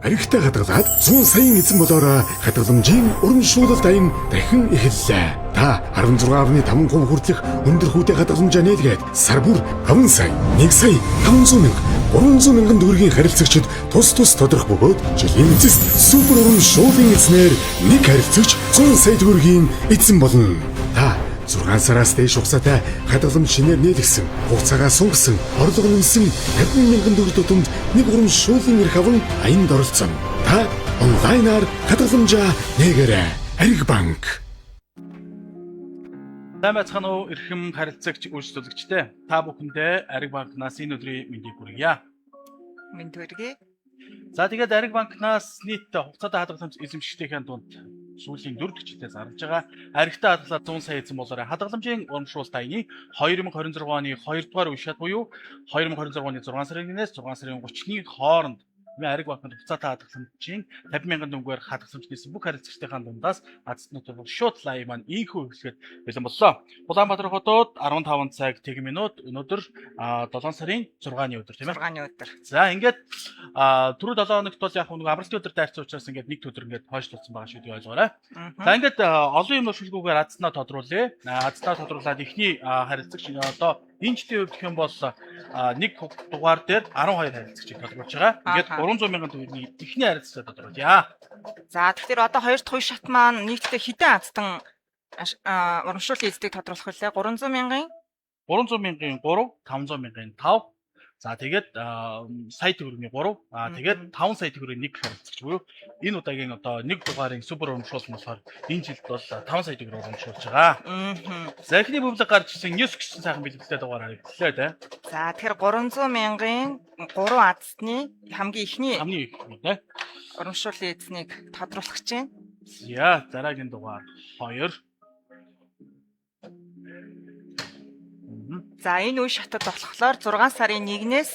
аригтай хадгалаад 100 саяын эзэн болоороо хадгаламжийн урамшуулалт аян дахин эхэллээ. Та 16.5% хүртэлх өндөр хүүтэй хадгаламжаа нээлгээд сар бүр 5 сая, 1 сая 500 мянга, 300 мянган төгрөгийн харилцагчид тус тодрох бөгөөд жилийн эцэст супер урамшууллын эзнээр нэг харилцагч 100 сая төгрөгийн эзэн болно. Та 6 сараас дээш хугацаатай хадгаламж шинээр нээлгсэн, хугацаагаа сунгасан, орлого нэмсэн 50 мянган төгрөг тутамд нэг урамшууллын эрх аван аянд оролцсон. Та онлайнаар хадгаламжаа нээгээрэй. Ариг банк. Тэмцэхэн уу эрхэм харилцагч үйлчлүүлэгчтэй. Та бүхэндээ Ариг банкнаас энэ өдрийн мэндийг хүргье. Мэнд хүргэе. За тэгээд Ариг банкнаас нийт хугацаатай хадгаламж эзэмшигчдийн дунд сүүлийн 4 жилдээ зарж байгаа аригтай хадгалаад 100 сая эзэн болоорой хадгаламжийн урамшуулалт аяны 2026 оны 2 дугаар үе шат буюу 2026 оны 6 сарын 1-ээс 6 сарын 30-ны хооронд Ариг банкнд хугацаатай хадгаламжийн 50 мянган төгрөгөөр хадгаламж хийсэн бүх харилцагчдын дундаас азтнууд шууд лайв маань ийхүү эхлэхэд бэлэн боллоо. Улаанбаатар хотод 15 цаг 1 минут өнөөдөр 7 сарын 6-ны өдөр тийм ээ. 6-ны өдөр. За ингээд түрүү 7 хоногт бол яг нэг амралтын өдөр дайрцсан учраас ингээд нэг өдөр ингээд хойшлуулсан байгаа шүү дээ ойлгоорой. За ингээд олон юм шүлгүүгээр азнаа тодруулъя. Азнаа тодруулаад ихний харилцагч одоо энэ жилийн үед гэх юм бол нэг дугаар дээр 12 харилцагчийг тодруулж байгаа. Ингээд 300 мянган төгрөгийн ихний харилцагчаа тодруулъя. За тэгэхээр одоо хоёр дахь үе шат маань нийтдээ хэдэн аздан урамшууллын эзэдийг тодруулах вүлээ? 300 мянган 300 мянган 3, 500 мянган 5. За тэгээд сая төгрөгийн 3, тэгээд 5 сая төгрөгийн нэг харилцагч буюу энэ удаагийн одоо нэг дугаарын супер урамшуулалт нь болохоор энэ жилд бол 5 сая төгрөг урамшуулж байгаа. За эхний бүлэг гарч ирсэн 9 гişсэн сайхан бэлгэлээ дугаар харагдлаа тий. За тэгэхээр 300 мянган 3 азтны хамгийн ихний тий урамшууллын эзнийг тодруулах гэж байна. За дараагийн дугаар 2. За энэ үе шатад болохоор 6 сарын 1-ээс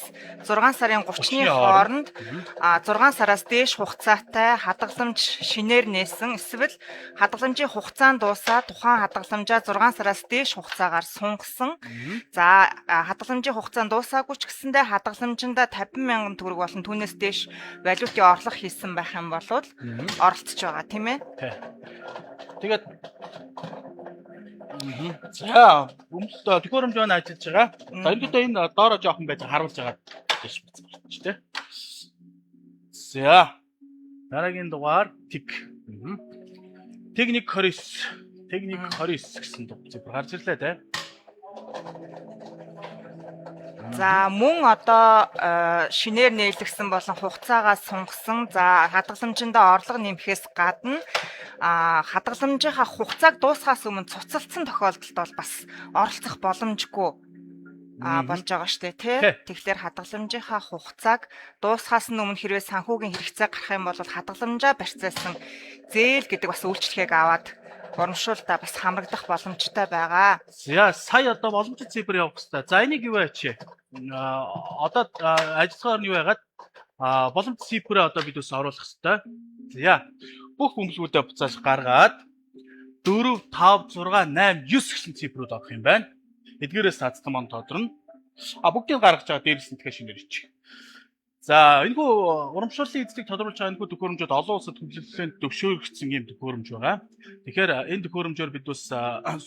6 сарын 30-ны хооронд 6 сараас дээш хугацаатай хадгаламж шинээр нээсэн эсвэл хадгаламжийн хугацаа нь дуусаад тухайн хадгаламжаа 6 сараас дээш хугацаагаар сунгасан. За хадгаламжийн хугацаа нь дуусаагүй ч гэсэндээ хадгаламжиндаа 50 мянган төгрөг болон түүнээс дээш валютын орлого хийсэн байх юм бол оролцож байгаа тийм ээ. Тэгээд за өмнөд төхөөрөмж маань ажиллаж байгаа. За ерөнхийдөө энэ доороо жоохон байж харуулж байгаа гэж байна тий. За дараагийн дугаар тэг. Техник 29. Техник 29 гэсэн цифр гарч ирлээ тий. За мөн одоо шинээр нээлгсэн болон хугацаагаа сунгасан. За хадгаламжиндаа орлого нэмэхээс гадна хадгаламжийнхаа хугацааг дуусгахаас өмнө цуцалдсан тохиолдолд бол бас оролцох боломжгүй болж байгаа штэ тий. Тэгэхээр хадгаламжийнхаа хугацааг дуусгахаас өмнө хэрвээ санхүүгийн хэрэгцээ гарах юм бол хадгаламжаа барьцаасан зээл гэдэг бас үйлчлэгийг аваад урамшуулалтаа бас хамрагдах боломжтой байгаа. За сая одоо боломжит цифр явах хэрэгтэй. За энийг юу ачи? Одоо ажиллагаар нь юу яагаад боломжит цифрээ одоо бид ус оруулах хэрэгтэй. За бүх бөмбөлгүүдээ буцааж гаргаад 4, 5, 6, 8, 9 гэсэн цифрүүд авах юм байна. Эдгээрээс цацсан маань тодорно. Бүгдийг гаргаж байгаа дээрээс нь тэгэхээр шинээр ичиг. За энэхүү урамшууллын эзлийг тодруулж байгаа энэхүү төхөөрөмжөд олон улсад хөдөлгөөнд төвшөөрөгдсөн юм төхөөрөмж байгаа. Тэгэхээр энэ төхөөрөмжөөр бид бас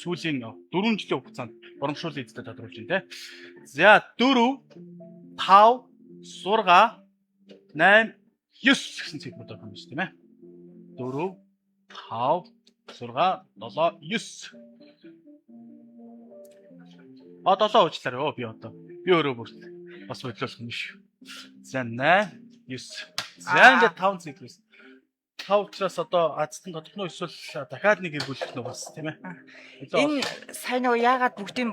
сүүлийн 4 жилийн хугацаанд урамшууллын эзлийг тодруулж байна те. За 4, 5, 6, 8, 9 гэсэн цифрүүд байгаа юм шүү тийм ээ. 4, 5, 6, 7, 9. 7 уучлаарай би одоо. Би өөрөө бүр бас бодлуулах юм шүү. За 8, 9. За ингээд 5 цифрээс. 5 учраас одоо азтан тодорхой нь эсвэл дахиад нэг эргүүлэх нь бас тийм ээ. Энэ сайн нөгөө яагаад бүгдийн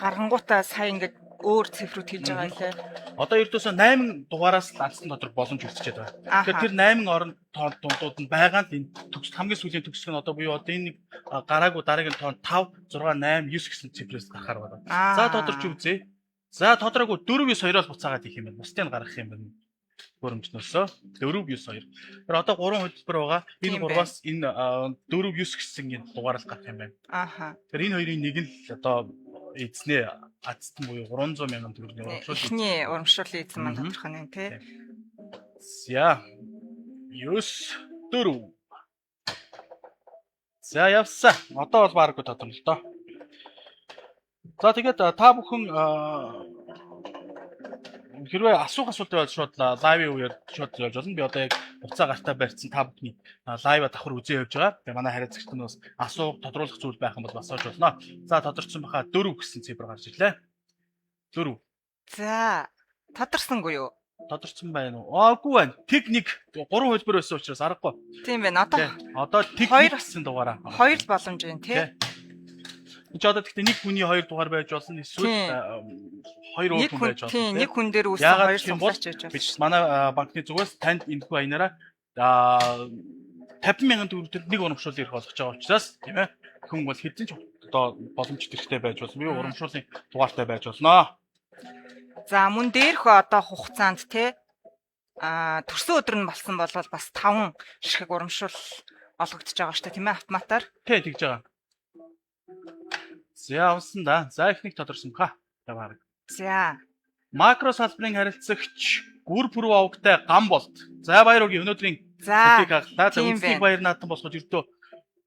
гаргангуудаа сайн ингээд өөр цифрүүд хийж байгаа илээ. Одоо ердөөсөө 8 дугаараас азтан тодорхой боломж үлдчихэд байгаа. Тэгэхээр тэр 8 орон дундууд нь байгаа нь энэ төгс хамгийн сүүлийн төгсгөл нь одоо буюу одоо энэ гараагүй дараагийн тоон 5, 6, 8, 9 гэсэн цифрээс гарахаар байна. За тодорч үзье. За тодорхойгүй 4, 9, 2-оос буцаагаад их юм байна. Бусдыг нь гаргах юм байна. Хөрөмжнөөсөө 4, 9, 2. Тэр одоо 3 хөтөлбөр байгаа. Энэ 3-аас энэ 4, 9 гэсэн энэ дугаараар гарах юм байна. Тэр энэ хоёрын нэг нь л одоо эзнээ азтан буюу 300 мянган төгрөгийн урамшууллын ихний урамшууллын эзэн маань тодорхой нэ тий. За 4. За явсан. Одоо бол бааргүй тодорхой л доо. За тэгээд та бүхэн хэрвээ асуулт байвал шууд лайвын үеэр шууд явж болно. Би одоо яг уцаа гартаа барьсан та бүхний лайва давхар үзээ явж байгаа. Тэгээ манай харилцагчид нь бас асуулт тодруулах зүйл байх юм бол бас асууж болно. За тодорцсон баха 4 гэсэн цифр гарч ирлээ. 4. За тодорсонгүй юу? Тодорцсон байна уу? Аагүй байна. Тэг 1 3 хөлбөр байсан учраас аргагүй. Тийм байна. Одоо тэг 2 гэсэн дугаараа. 2 л боломж байна тий. Энд одоо тэгтээ нэг хүний 2 дугаар байж болно. Эсвэл 2 өөр хүн байж болно. Тийм, нэг хүн дээр үүсэн 2 сумлаач байж болно. Бид манай банкны зүгээс танд энэхүү аянаараа 50,000 төгрөг төр нэг урамшуул ирэх болгож байгаа учраас тийм ээ. Хүн бол хэдэн ч одоо боломж төрхтэй байж болно. Би урамшуулын дугаартай байж болно. За мөн дээрх одоо хугацаанд те төрсөн өдөр нь болсон бол бас 5 ширхэг урамшуул олгогдож байгаа шүү дээ тийм ээ автоматар. Тий тэгж байгаа. За авсан да. За ихнийг тодорсон баха. Таваар. За макро салбарын харилцагч гүр пүрв авгтай гам болт. За баяр өгье өнөөдрийн За, хаглаа. За үндэсний баяр наадам босгож өртөө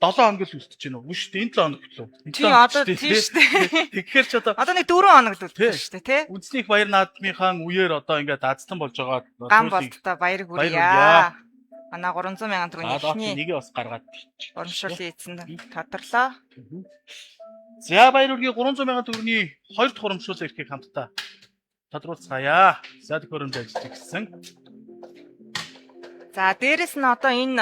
7 хоног л үлдчихэж байна уу? Үгүй шүү дээ. Энэ 7 хоног хөтлөө. тийм одоо тийм шүү дээ. Тэгэхээр ч Одоо нэг 4 хоног л үлдсэн шүү дээ тий. үндэсний баяр наадмынхаа үеэр одоо ингээд азтан болж байгаа. Гам болттой баяр хүргье. хүргье. Манай 300,000 төгрөгийн Одоо ихний нэгээ бас гаргаад тийч. урамшуулын эзэн тодорлоо. За баяр үргийн 300,000 төгрөгийн 2 дахь урамшуулсан эрхийг хамтдаа тодруулцгаая. За төхөөрөмж ажиллаж гисэн. За дээрэс нь одоо энэ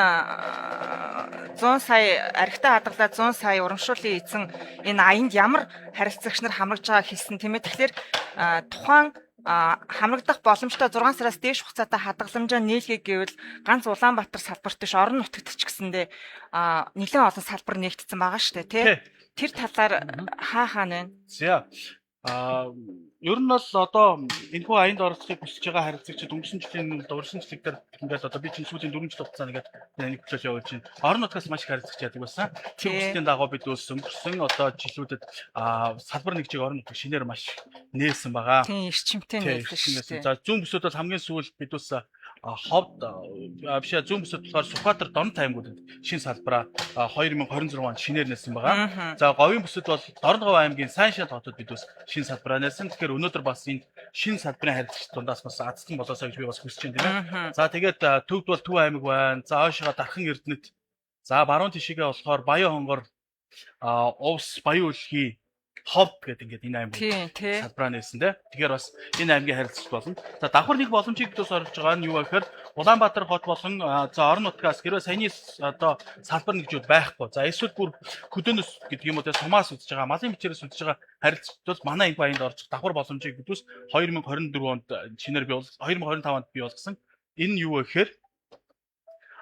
100 сая архитаа хадгалаад 100 сая урамшуулын эзэн энэ аянд ямар харилцагч нар хамрагж байгааг хэлсэн тийм ээ. Тэгэхээр тухайн хамрагдах боломжтой 6 сараас дээш хугацаатай хадгаламжаа нийлхийг гэвэл ганц Улаанбаатар салбарт биш орон нутагт ч гэсэндээ нэлээд олон салбар нэгдсэн байгаа шүү дээ тий. Тэр талаар хаа нэ? За ер нь бол одоо энэхүү аянд оролцохыг хүсэж байгаа харилцагчид өнгөрсөн жилийн урьдчилан дээр ингээд одоо би чинь сүүлийн 4 жил хугацаанд ингээд нэг хөтлөж явуулж байна. Орон нутгаас маш их харилцагч яадаг байсан. Тийм үсгийн дагуу бид өнгөрсөн одоо жилүүдэд салбар нэгжийг орон нутаг шинээр маш нээсэн байгаа. Тийм эрчимтэй нээсэн шүү дээ. За зүүн бүсэд бол хамгийн сүүлд бид ховд биш зүүн бүсэд болохоор Сүхбаатар Дорнот аймагуудад шинэ салбараа 2026 онд шинээр нээсэн байгаа. За говийн бүсэд бол Дорногов аймгийн Сайншил хотод бид шинэ салбараа нээсэн. Тэгэхээр өнөөдөр бас энэ шинэ салбарын харилцагч дундаас бас азтан болоосоо гэж би бас хүсэж байна тийм ээ. За тэгээд төвд бол Төв аймаг байна. За хойшоо Дархан Эрдэнэт. За баруун тишээгээ болохоор Баян хонгор Увс Баян үлхий ховд гэдэг ингээд энэ аймаг салбараа нээсэн дээ. Тэгэхээр бас энэ аймгийн харилцагч болно. За давхар нэг боломжийг дус орж байгаа нь юу вэ гэхээр Улаанбаатар хот болон за орон нутгаас хэрвээ саяны одоо салбар нэгжүүд байхгүй. За эсвэл бүр хөдөөнөс гэдэг юм уу те сумаас үзэж байгаа, малын бичээрээс үзэж байгаа харилцагчд бол манай энэ баянд орж давхар боломжийг бидүүс 2024 онд шинээр бий 2025 онд бий болгосон. Энэ юу вэ гэхээр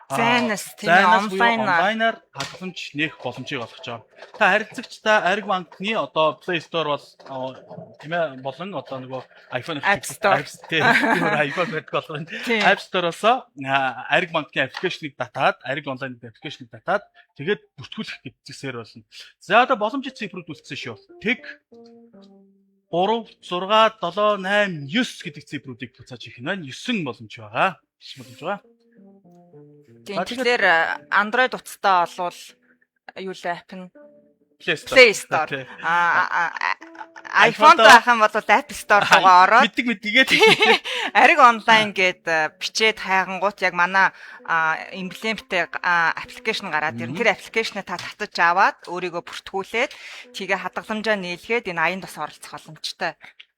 Зайнаас тийм онлайнаар хадгаламж нээх боломжийг олгож байгаа. Та харилцагчдаа Ариг банкны одоо Play Store бол тийм ээ болон одоо нөгөө iPhone App Store iPhone гэдэг болгоно. App Store-оос Ариг банкны аппликейшнийг татаад, Ариг онлайн аппликейшнийг татаад тэгээд бүртгүүлэх гэдэгсээр болно. За одоо боломжит цифрүүд үлдсэн шүү. Тэг 3 6 7 8 9 гэдэг цифрүүдийг буцааж их байна. 9 боломж байгаа. 9 боломж байгаа. Тэгэхээр Android утастай олвол юу л app нь Play Store. iPhone байх юм бол App Store руугаа ороод мэдгээд Ариг онлайн гэд бичээд хайгангуут яг манай эмблемтэй аппликейшн гараад ирнэ. Тэр аппликейшнээ та татаж аваад өөрийгөө бүртгүүлээд тэгээ хадгаламжаа нийлгээд энэ аянд бас оролцох боломжтой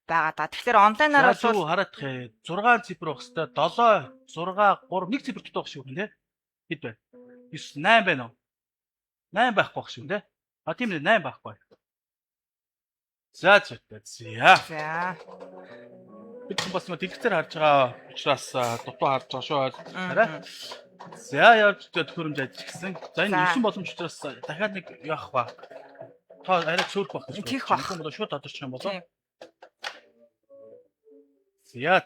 байгаа да. Тэгэхээр онлайнаар бол хараадах 6 цифр байх хэвээр 7 6 3 нэг цифр дутах шүү нэ. Хэд байна? 9 8 байна уу? 8 байхгүй байх шүү нэ. Тийм нэ 8 байхгүй. За. За. Бид бас дэлгэцээр харж байгаа учраас дутуу харж байгаа шүү. Арай. За явж төхөөрөмж ажилласан. За энэ 9 боломж учраас дахиад нэг явах ба. Та арай цөөрөх байх гэж байна. Тийх байх. Бол шууд тодорч юм болоо. За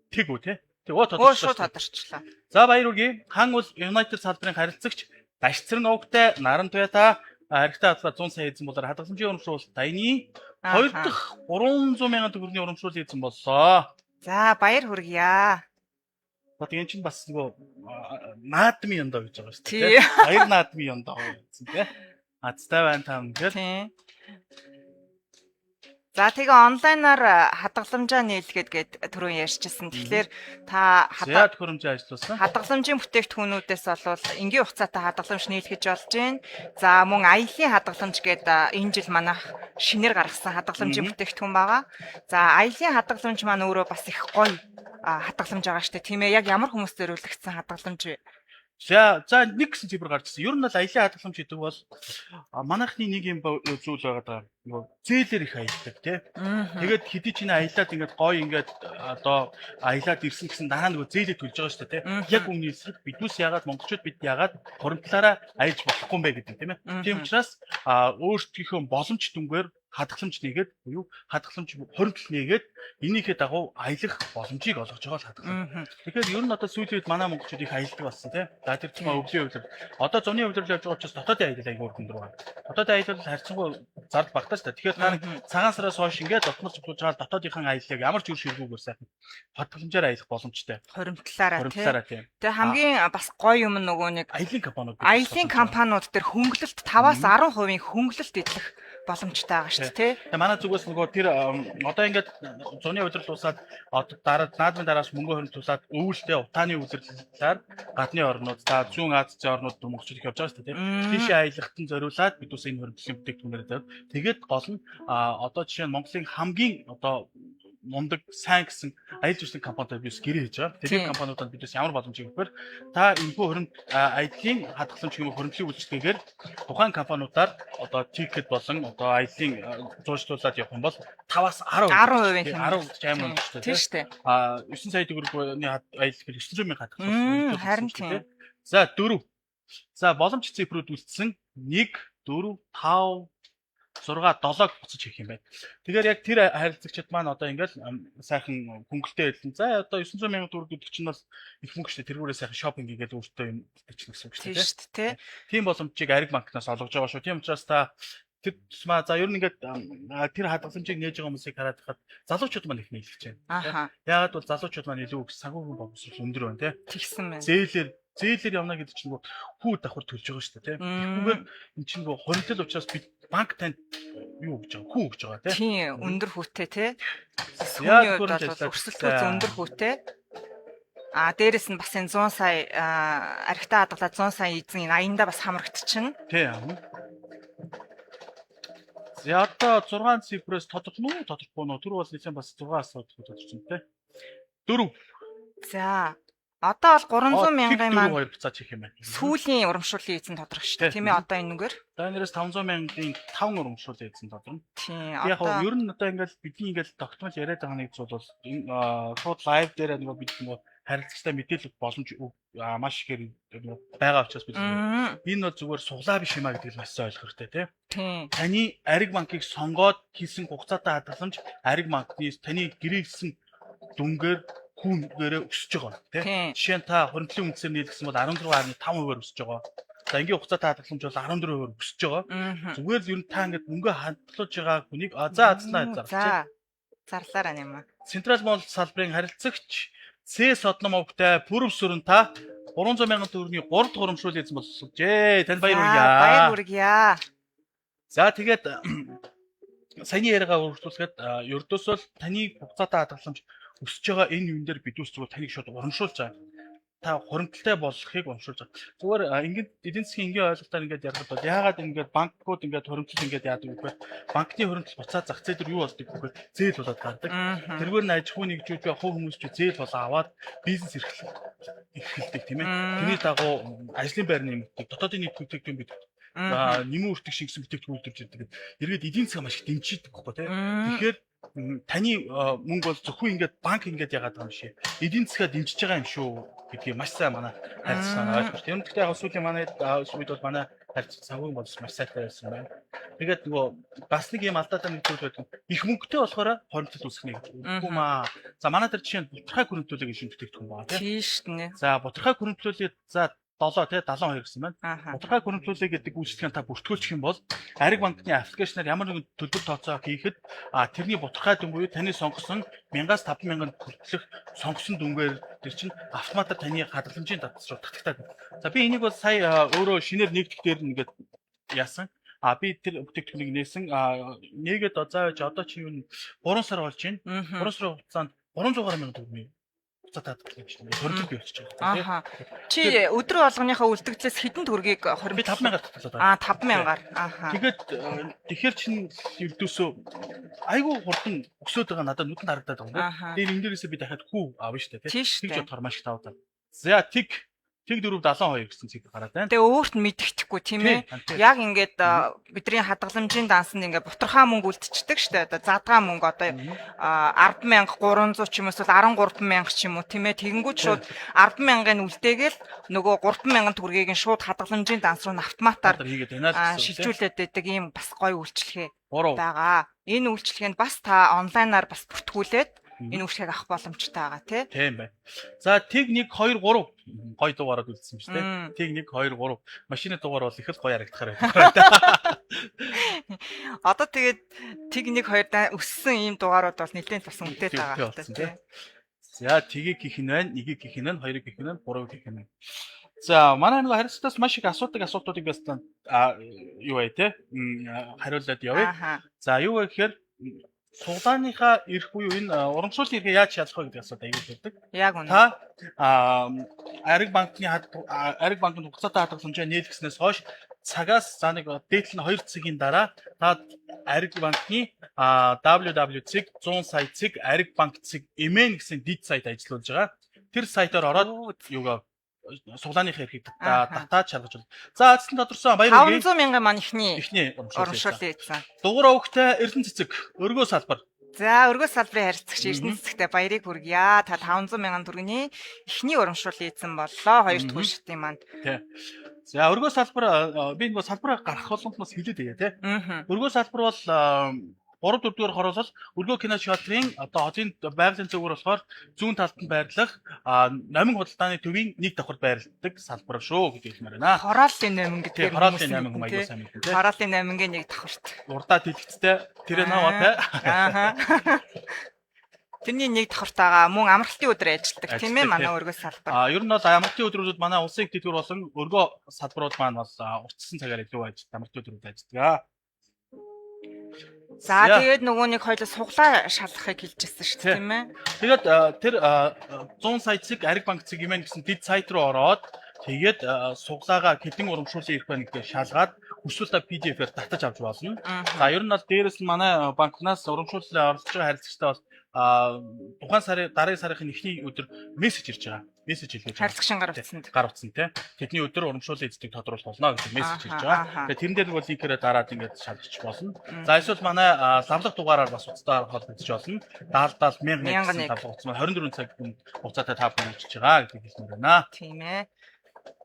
тэг үү те. Шууд тодорчлаа. За баяр үргээ. Хан бол United салбарын харилцагч Дашцрын өвгтэй Наран Туята архитаа 100 сая эзэн болоор хадгаламжийн урамшуул дайны 2 дахь 300,000 төгрөгийн урамшуул эзэн боллоо. За баяр хүргье. Одоо энэ чинь бас нөгөө наадмын ёндоо гэж байгаа шүү Тий. дээ. Баяр наадмын ёндоо гэсэн тийм. Азтай байна та ингээд. Тийм. За тэгээ онлайнаар хадгаламжаа нийлгээд гээд түрүүн ярьжсэн. Тэгэхээр та Яад хөрөмжөө ажилласан. хадгаламжийн бүтээгдэхүүнүүдээс бол энгийн хугацаатай хадгаламж нийлгэж болж байна. За мөн аялын хадгаламж гээд энэ жил манайх шинээр гаргасан хадгаламжийн бүтээгдэхүүн байгаа. За аялын хадгаламж маань өөрөө бас их гоё хадгаламж байгаа штэ тийм ээ. Яг ямар хүмүүс зориулагдсан хадгаламж вэ? За нэг гэсэн цифр гарч ирсэн. Ер нь бол аялын хадгаламж гэдэг бол манайхны нэг юм зүйл байгаа даа. Нөгөө зээлэр их аялдаг тий. Тэгээд хэдий ч энэ аялаад ингээд гоё ингээд одоо аялаад ирсэн гэсэн дараа нөгөө зээлээ төлж байгаа шүү дээ тий. Яг өмнө эсрэг биднээс яагаад монголчууд бид яагаад хуримтлаараа аялж болохгүй юм бэ гэдэг тийм ээ. Тийм учраас өөрсдийнхөө боломж дүнгээр хадгаламж нэгээд буюу хадгаламж хоригдл нэгээд энийхээ дагуу аялах боломжийг олгож байгаа л хадгаламж. Тэгэхээр ер нь одоо сүүлийн үед манай монголчууд их аялдаг болсон тийм. За тэр чинь өвлийн хувьд одоо зуны хувьд явж байгаа учраас дотоодын аялал аягүй өргөн дөрөв. Дотоодын аялал харьцангуй зард багтаа шүү дээ. Тэгэхээр та цагаан сараас хойш ингээд дотнор цуглуулж байгаа дотоодынхан аяллыг ямар ч үр ширгүүгээр сайхан хадгаламжаар аялах боломжтой. Хоримтлаараа Тийм. Тэгээ хамгийн бас гоё юм нөгөө нэг аялын компаниуд дээр хөнгөлөлт 5-аас 10% хөнгөлөлт идэх боломжтой байгаа шүү дээ. Тэгээ манай зүгээс нөгөө тэр одоо ингээд зуны удирдал тусаад дараа наадмын дарааш мөнгө хөрөнгөлүүлээд өвөлтэй утааны үйлрэлээр гадны орнууд за зүүн Азийн орнууд монголчууд их явж байгаа шүү дээ. Тийшээ аялахтан зориулаад бид ус энэ хөрөнгөлийн бүтээгдэхүүнээр тавьд. Тэгээд гол нь одоо жишээ нь Монголын хамгийн одоо мундаг сайн гэсэн аялал жуулчлалын компаниуд бис гэрээ хийж байгаа. Тэр компаниудад бидээс ямар боломж өгөхөөр та энэхүү хөрөнгө аяллаа хадгаламж юм хөрөнгөлийн үйлчлэгээр тухайн компаниудаар одоо тикет болон одоо аяллаа зуршлуулад явах юм бол 5-аас 10% 10% амар үнэтэй тийм шүү дээ. 9 сая төгрөгийн аялал бил 900 мянга хадгалсан. Харин тийм. За 4. За боломж цифрүүд үлдсэн 1 4 5 6 7-г буцаж хийх юм байна. Тэгэхээр яг тэр харилцагчид маань одоо ингээл сайхан хөнгөлтэй байлаа. За одоо 900 сая төгрөг гэдэг чинь бол их мөнгө шүү дээ. Тэргүүрээ сайхан шопинг хийгээд өөртөө юм хийчих гэсэн үг шүү дээ. Тийм боломжийг Ариг банкнаас олгож байгаа шүү. Тийм учраас та тэр тусмаа за ер нь ингээд тэр хадгаламжийг нээж байгаа хүмүүсийг хараад хахад залуучууд маань их нийлж байна. Яагаад бол залуучууд маань илүү санхүүгийн боловсрол өндөр байна тэгсэн байна. Зээлэр явна гэдэг чинь хүү давхар төлж байгаа шүү дээ. Тэгвэл эн чинь хоригдл учраас бид банк танд юу гэж байгаа хүү гэж байгаа тийм өндөр хүүтэй тий. Сүүний үед бол өрсөлдөл өндөр хүүтэй. Дээрэс нь бас энэ 100 сая архитаа хадгалаад 100 сая эзэн 80-да бас хамрагдчихна. Тий. За одоо 6 цифрээс тодорхой тодорхой нөө тэр бол нэгэн бас 6 асуудал тодорхой тий. 4. За одоо бол 300 мянган маань 2 буцаад хийх юм байна. Сүүлийн урамшууллын эзэн тодорхой шүү дээ. Тийм ээ одоо энэ нүгээр. За энэс 500 мянган 5 урамшууллын эзэн тодорхой. Тийм яг нь ер нь одоо ингээл бидний ингээл тогтмол яриад байгаа нэг зүйл бол шууд лайв дээр нөгөө бид нөгөө харилцагтай мэдээлэл боломж маш ихээр байгаа учраас бид энэ бол зүгээр суглаа биш юм а гэдгийг маш сайн ойлгох хэрэгтэй тийм. Таны Ариг банкыг сонгоод хийсэн хугацаатай хадгаламж Ариг банкны таны гэрээсэн дүнгээр хүүнээрээ өсөж байгаа тийм. Жишээ нь та хөрөнгөлийн үнэсээр нийлгэсэн бол 16.5%-аар өсөж байгаа. За ингийн хугацаатай хадгаламж бол 14%-аар өсөж байгаа. Зүгээр л ер нь та ингээд мөнгө хадгалж байгаа хүнийг зарлаа. Зарлаараа нэмэ. Централ Молл салбарын харилцагч С Содномовтай пүрэв сүрэн та 300 мянган төгрөгийн 3 дахь урамшуул эзэн болсонжээ. Танд баяр хүргье. За тэгээд саяны яриагаа үргэлжлүүлэхэд ердөөсөө таны хугацаатай хадгаламж өсөж байгаа энэ юм дээр бид үс зүгээр таныг шууд урамшуулж байгаа. Та хуримтлалтай болохыг урамшуулж байгаа. Зүгээр ингээд эдийн засгийн энгийн ойлголтоор ингээд ярих бол яагаад ингээд банкуд ингээд хуримтлал ингээд яадаг вэ гэхээр банкны хуримтлал буцаад зах зээл дээр юу болдог вэ гэхээр зээл болоод гардаг. Тэргээр нь аж ахуй нэгжүүд ба хувь хүмүүс ч зээл болоо аваад бизнес эрхэлдэг тийм ээ. Тэрний дагуу ажлын байр нэмэгддэг. Дотоодын нийт бүтээгдэхүүн бид нэмэн үртэг шингэсэн бүтээгдэхүүн үйлдвэрж ирдэг. Эргээд эдийн засаг маш их дэмжиж байхгүй тийм. Тэгэхээр таны мөнгө бол зөвхөн ингээд банк ингээд яагаад байгаа юм шиг эдийн засгаа дэмжиж байгаа юм шүү гэдгийг маш сайн манай харилцагч ойлгож байна. Тэгэхдээ яг сүүлийн манай үед бол манай харилцагч санхүүгийн боловсрол маш сайтай байсан байна. Тэгээд нөгөө бас нэг юм алдаатай нэг зүйл байдаг. Их мөнгөтэй болохоор хоримтлал үүсгэнэ гэж үгүй маа. За манай тэр жишээ нь бутархай хөрөнгөлүүлэх шинэ бүтээгдэхүүн байна тийм шүү дээ. За бутархай хөрөнгөлүүлээд за 7 те 72 гэсэн байна. Тодорхой хөрөнгөлүүлээ гэдэг үйлчлэгээ та бүртгүүлчих юм бол Ариг банкны аппликейшнаар ямар нэгэн төлбөр тооцоо хийхэд тэрний бутархай дүн буюу таны сонгосон 1000-аас 50000 хүртэлх сонгосон дүнгээр тэр чинь автоматар таны хадгаламжийн татвар руу татагдаад байна. За би энийг бол сая өөрөө шинээр нэгдэх дээр нэгээд яасан. Би тэр бүтээгдэхүүнийг нээсэн. Нэгээд одоо чи юу 3 сар болж байна. 3 сарын хугацаанд 300 гаруй төгрөгийн хугацаа татдаг гэж байна. Хөрөнгө болчихж байгаа. Чи өдөр болгоныхаа үлдэгдлээс хэдэн төгрөгийг би 5000-аар татгалаа. 5000-аар. Тэгээд тэгэхээр чин ердөөсөө айгүй хурдан өсөд байгаа надад нүдэнд харагдаад байгаа юм. Тэгээд энэ дээрээсээ би дахиад хүү аавна шүү дээ. Тэгж бодохоор маш их тавтаа. За тэг 472 гэсэн цэг гараад байна. Тэгээ өөрт нь мэдгэхгүй тийм ээ. Яг ингээд бидний хадгаламжийн дансанд ингээд бутархаа мөнгө үлдчихдэг штэ. Одоо задгаа мөнгө одоо 10,300 ч юм уу эсвэл 13,000 ч юм уу тийм ээ. Тэгэнгүүт шууд 10,000-ыг үлдээгээл нөгөө 3,000 төгрөгийг нь шууд хадгаламжийн данс руу автоматар хийгээд байна л шилжүүлээд байдаг ийм бас гоё үйлчлэгээ байгаа. Энэ үйлчлэгэнд бас та онлайнаар бас бүртгүүлээд энэ үйлчлэгийг авах боломжтой байгаа тийм байна. За тэг 1 2 3 гоё дугаараад үлдсэн биз дээ. Тэг 1 2 3 машины дугаар бол их л гоё харагдахаар байна. Одоо тэгээд тэг 1 2 өссөн ийм дугаарууд бол нэлээд бас үнэтэй байгаа тийм. За тгийг гэх нь байна, нэгийг гэх нь байна, хоёрыг гэх нь байна, гурвыг гэх нь байна. За манай нэг харилцагаас маш их асуултуудыг бас юу вэ те хариулаад явъя. За юу вэ гэхээр суглааныхаа эрх буюу энэ урамшууллын эрхээ яаж шалгах вэ гэдэг асуулт аягүй байдаг. Яг үнэ. Та Ариг банкны хугацаатай хадгаламжаа нээлгэснээс хойш цагаас за нэг дээдл нь 2 цагийн дараа та Ариг банкны www.cig 100 сая cig Ариг банк cig эмэн гэсэн дид сайт ажиллуулж байгаа. Тэр сайтаар ороод юугаа суглааныхаа эрхийг татаад шалгаж байна. За эцэст нь тодорсон баяр хүргэе. 500,000 маань ихний урамшууллын ийцэн. Дугуйр өвгтэй Эрдэнэ цэцэг өргөө салбар. За өргөө салбарын харилцагч Эрдэнэ цэцэгтэй баярыг хүргье. Та 500,000 төгрөгийн ихний урамшууллын ийцэн боллоо. Хоёр дахь шатын маань. Тий. За өргөө салбар би нэг салбараа гарах болгонд бас хэлээд байя тий. Өргөө салбар бол 3-4 дугаар хороолол өргөө кино театрын одоо хотын байгалийн зөвөр болохоор зүүн талд нь байрлах номин худалдааны төвийн нэг давхар байрладаг салбар шүү гэж хэлмээр байна. Хорооллын номин гэдэг. Хорооллын номин аягүй сайн мэднэ тий. Хорооллын номингийн нэг давхарт. Урдаа дэлгэцтэй тэр наваатай. Тэрний нэг давхартайгаа мөн амралтын өдөр ажилладаг тийм ээ манай өргөө салбар. Ер нь бол амралтын өдрүүдэд манай улсын их дэтгэвэр болон өргөө салбарууд маань бас уртсан цагаар илүү ажилладаг амралтын өдрүүд ажилладаг. За тэгээд нөгөө нэг хоёул суглаа шалгахыг хэлжсэн шүү дээ тийм ээ. Тэгээд тэр 100 сая цэг Ариг банк цэг юм гэсэн дид сайт руу ороод тэгээд суглаагаа хэдэн урамшууллын эрх байна гэдгийг шалгаад хүсвэл PDF-ээр татаж авч болно. За ер нь бол дээрэс нь манай банкнаас урамшууллын оролцож байгаа харилцагчтай бол тухайн сарын дараагийн сарын эхний өдөр мессеж ирж байгаа. Мессеж хэлж байгаа. Харилцагчийн гар утсан тий. Тэдний өдөр урамшууллын эзэдийг тодруулах болно гэдэг мессеж ирж байгаа. Тэгээд тэрэн дээр бол линкээрээ дараад ингээд шалгах болно. За эсвэл манай лавлах дугаараар бас уцтаар холбогдож болно. 70,000 хугацаа 24 цаг хугацаатай та бүхэн ажиллаж байгаа гэдгийг хэлмээр байна. Тийм ээ.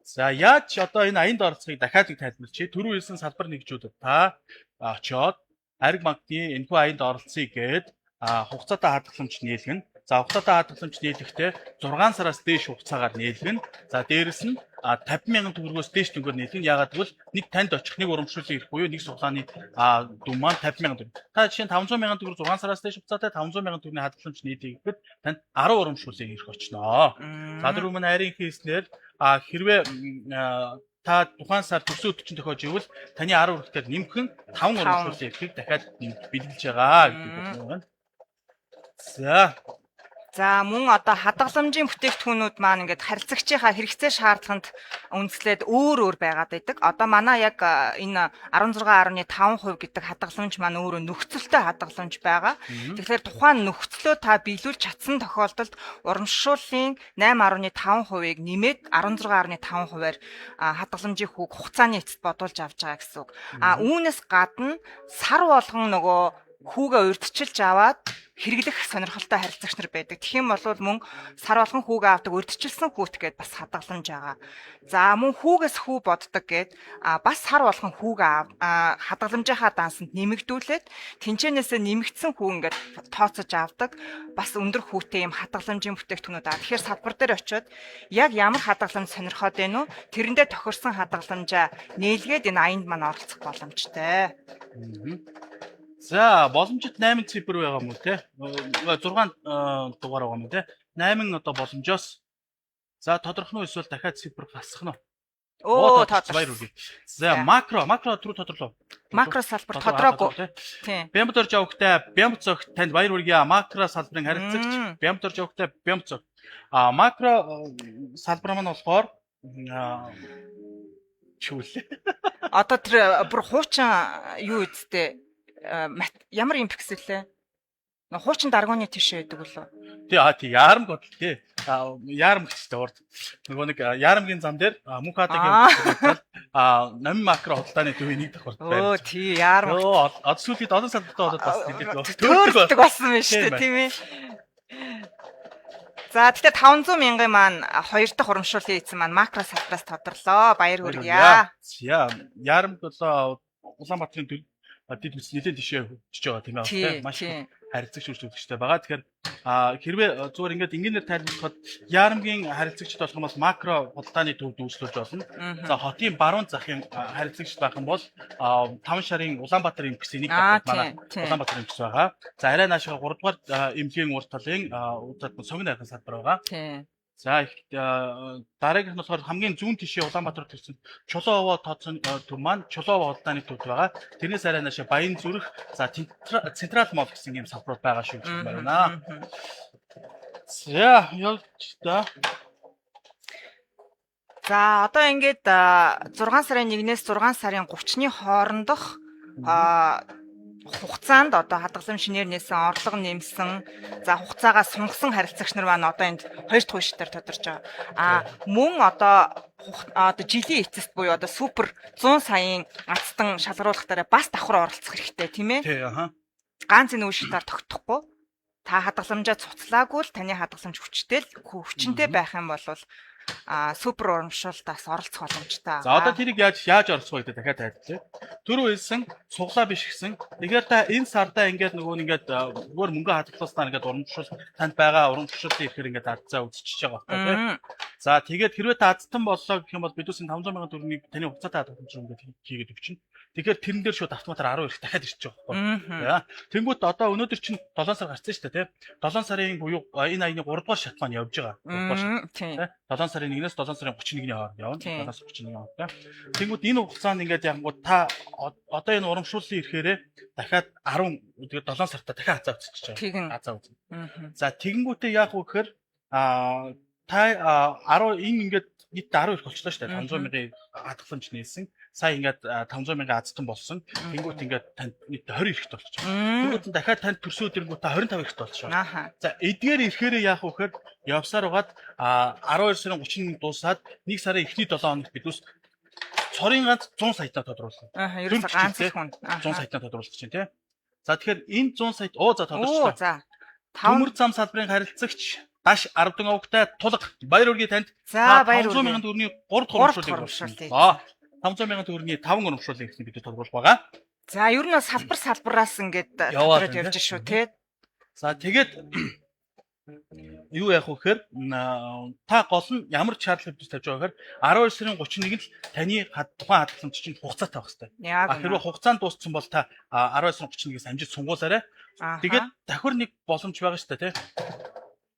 За яаж одоо энэ аянд оролцохыг дахиад нэг тайлбарлачих. Түрүү хэлсэн салбар нэгжүүдэд та очоод Ариг банкны энэхүү аянд оролцъё гээд хугацаатай хадгаламж нээлгэн. За хугацаатай хадгаламж нээлгэхдээ 6 сараас дээш хугацаагаар нээлгэн. За дээрэс нь 50,000 төгрөгөөс дээш төгрөгөөр нээлгэн. Яагаад гэвэл нэг танд очих нэг урамшууллын эрх буюу нэг суглааны дүн маань 50,000 төгрөг. Та жишээ нь 500,000 төгрөг 6 сараас дээш хугацаатай 500,000 төгрөгийн хадгаламж нээлгэхэд танд 10 урамшууллын эрх очноо. За дөрөв мань хайрын хийснээр хэрвээ та тухайн сар төсөө 40 тохиож ивэл таны 10 хүртэл нэмхэн 5 урамшууллын эрхийг дахиад бэлгэлж байгаа гэдэг юм байна. За мөн одоо хадгаламжийн бүтээгдэхүүнүүд маань ингээд харилцагчийнхаа хэрэгцээ шаардлаганд үндэслээд өөр байгаад байдаг. Одоо манай яг энэ 16.5% гэдэг хадгаламж маань өөрөө нөхцөлтэй хадгаламж байгаа. Тэгэхээр тухайн нөхцлөө та биелүүлж чадсан тохиолдолд урамшууллын 8.5%-ыг нэмээд 16.5%-аар хадгаламжийн хугацааны эцэст бодуулж авч байгаа гэсэн үг. Үүнээс гадна сар болгон нөгөө хүүгээ урьдчилж аваад хэрэглэх сонирхолтой харилцагч нар байдаг. Тэгэх юм бол мөн сар болгон хүүгээ авдаг урьдчилсан хүүт гэдээ бас хадгаламж байгаа. За мөн хүүгээс хүү боддог гэд бас сар болгон хүүгээ хадгаламжийнхаа дансанд нэмэгдүүлээд тэнцэнээсээ нэмэгдсэн хүү ингээд тооцож авдаг. Бас өндөр хүүтэй юм хадгаламжийн бүтээгдэхүүнүүд аа. Тэгэхээр салбар дээр очиод яг ямар хадгаламж сонирхоод байна уу? Тэрэндээ тохирсон хадгаламжаа нээлгээд энэ аянд маань оролцох боломжтой. За, боломжит 8 цифр байгаа мó те. 6 дугаар байгаа мó те. 8 одоо боломжоос. За, тодорхой нь эсвэл дахиад цифр гасах нь. Баяр үргэлж. За, макро түрүү тодорлоо. Макро салбар тодорхойгүй. Тийм. Бямд орж явахтай бямд зогт танд баяр үргэлж. Макро салбарын харилцагч бямд орж явахтай бямд зог. Макро салбар маань болохоор чүлээ. Одоо тэр бүр хуучин юу үсттэй ямар юм пикселээ? Хуучин даргууны тийш байдаг болов. Тий яарам гол тий. Яарам гэжтэй урд. Нөгөө нэг яарамгийн зам дээр мөнх хаадаг юм. Нами макро худалдааны төвийн нэг давхар байна. Оо тий яарам. Одоо сүүлд олон салбартаа болоод бас төлдөг болсон байна шүү дээ тийм ээ. За тэгэхээр 500 мянган маань 2 дахь урамшууллын эзэн маань макро салбараас тодорлоо. Баяр хүргье. Яарамд болоо Улаанбаатарын дид үс нэлээд тишээ хөгжиж байгаа тийм ээ. Маш харилцагч үзэгчтэй байгаа. Тэгэхээр хэрвээ зүгээр ингээд энгийнээр тайлбарлахад яарамгийн харилцагчд болох юм бол макро худалдааны төвд үйлчлүүлж болно. За хотын баруун захын харилцагч байх юм бол 5 шарын Улаанбаатарын импкс энийг манай Улаанбаатарын импкс байгаа. За арай наашаа 3 дугаар эмнэлгийн урт талын цогны хайхын салбар байгаа. За дараагийнх нь болохоор хамгийн зүүн тишээ Улаанбаатар төрсэн Чулууваа тооцсон төв маань Чулууваа худалдааны төвд байгаа. Тэрнээс арай наашаа Баян зүрх за Централ мол гэсэн юм салбарууд байгаа шүү гэж байна. За явж та. За одоо ингээд 6 сарын 1-ээс 6 сарын 30-ны хоорондох хугацаанд одоо хадгалам шинээр нээсэн орлого нэмсэн за хугацаагаа сунгасан харилцагч нар маань одоо энд 2 дахь үештээр тодорч байгаа. Мөн одоо жилийн эцэст буюу одоо супер 100 саяын ацтан шалгаруулахтаараа бас давхар оролцох хэрэгтэй тийм ээ. Тий Ганц энэ үештээр тогтохгүй. Та хадгаламжаа цуцлаагүй л таны хадгаламж хүчнтэй байх юм бол супер урамшуултаас оролцох боломжтой. За одоо тэрийг яаж оролцох вэ гэдэг дахиад тайлбарлая. Түрүү хэлсэн суглаа биш гэсэн. Тэгэхээр та энэ сардаа ингээд зүгээр мөнгө хадгалснаар ингээд урамшуул танд байгаа урамшууллын ихээр ингээд адцаа үзчихэж байгаа байхгүй. За тэгээд хэрвээ та азтан боллоо гэх юм бол бид үсэн 500 сая төгрөгийг таны хугацаатай хадгаламж ингээд хийгээд өгчин. Тэгэхээр тэрэн дээр шууд автоматар 10 их дахиад ирчих байгаа байхгүй. Тэнгүүт одоо өнөөдөр чинь 7 сар гарсан шүү дээ тий. 7 сарын буюу энэ аяны 3 дугаар шат маань явж байгаа. 7 сарын 1-ээс 7 сарын 31-ний хооронд явна. 7-аас 31-ний хооронд. Тэнгүүт энэ хугацаанд ингээд янгууд та одоо энэ урамшууллын ирэхээрээ дахиад 10 тэгээд 7 сартаа дахиад хазаа үзчихэж байгаа. Хазаа үзэн. За тэгэнгүүтээ яах вэ гэхээр та 10 энэ ингээд нийт 10 их болчихлоо шүү дээ. 500 мянган хадгаламж нээсэн. Сая ингээд 500 мянган азтан болсон. Тэнгүүт ингээд танд нийт 20 ирэхт болчих. Тэнгүүт дахиад танд төрсөө дэрнгүүт та 25 ирэхт болчих. За эдгээр ирэхээрээ яах вэ гэхээр явсаар угаад 12 сарын 30-нд дуусаад 1 сарын эхний 7 хоногт бидүүс цорын ганц 100 саятаа тодруулсан. Ерөөсөө ганц их хүн 100 саятаа тодруулах чинь тий. За тэгэхээр энэ 100 сая за тодорчлоо. За төмөр зам салбарын харилцагч Даш 10 овогтой тулга баяр үргээ танд. За баяр үргээ. 500 мянган төгрөгийн 3 дахь урамшууллыг. 500 мянган төгрөгийн 5 урамшууллыг гэсэн бид тодруулах байгаа. За ер нь бол салбараас ингээд тодорхойлж явж шүү тий. За тэгээд юу яах вэ гэхээр та гол нь ямар шаардлага тавьж байгаа гэхээр 12 сарын 31-нд л таны тухайн хадгаламж чинь хугацаатай байх хэрэгтэй. Хэрвээ хугацаанд дууссан бол та 12 сарын 31-ээс амжиж сунгуулаарай. Тэгээд давхар нэг боломж байгаа шүү дээ тий.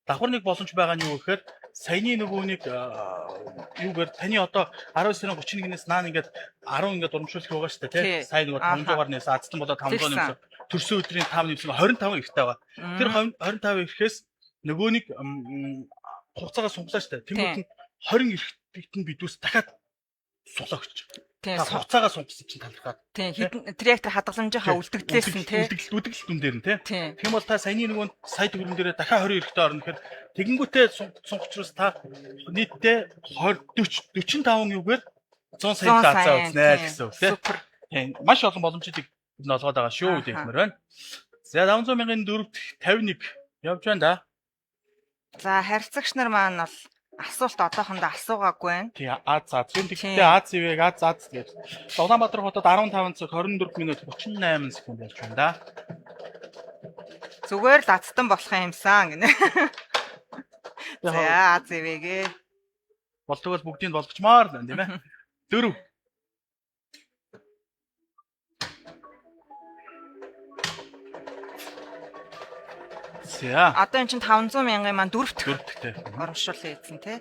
Давхар нэг боломж байгаа нь юу гэхээр саяны нөгөө нэг юугаар таны одоо 12 сарын 31-ээс наан ингээд 10 ингээд урамшуулах байгаа шүү дээ тий. Сайн нөгөө 500-аар нээс азтан болоод 500 нэмсэн. Төрсөн өдрийн 5 нэмсэн 25 ихтэй байгаа. Тэр 25 ирэхээс нөгөө нэг хугацаагаа сунглаа шүү дээ. Тэнгүүт нь 20 ирэхт нь бидүүс дахиад сулаагч. Тийм хугацаагаа сунгасан чинь талархаад. Тийм тэр яг тэр хадгаламжийнхаа үлдэгдлээс нь тий. Үлдэгдэлтэн дээр нь тий. Тийм бол та саяны нөгөө сая төгрөн дээрээ дахиад 20 эрэхтэй орно гэхээр тэгэнгүүтээ сунгачраас та нийтдээ 45 юугаар 100 сая цаацаа үзнэ гэсэн үг тий. Тийм маш олон боломжуудыг олгоод байгаа шүү гэх мээр байна. За 500,000-ын 4-т 51 явж байна да. За харилцагч нар маань бол асуулт одоохондоо асуугаагүй байна. Тий Аз. Тэгтээ Тийм. Аз ивэг Аз гэж. Улаанбаатар хотод 15 цаг 24 минут 38 секунд явж байна да. Зүгээр л азтан болох юмсан гинэ. Яг За аз ивэгээ. болдог бол бүгдийг болгочмаар байна тийм ээ. 4. За Одоо эн чинь 500,000-ын маань дөрөвт 4-т. оромшуулсан эзэн тий.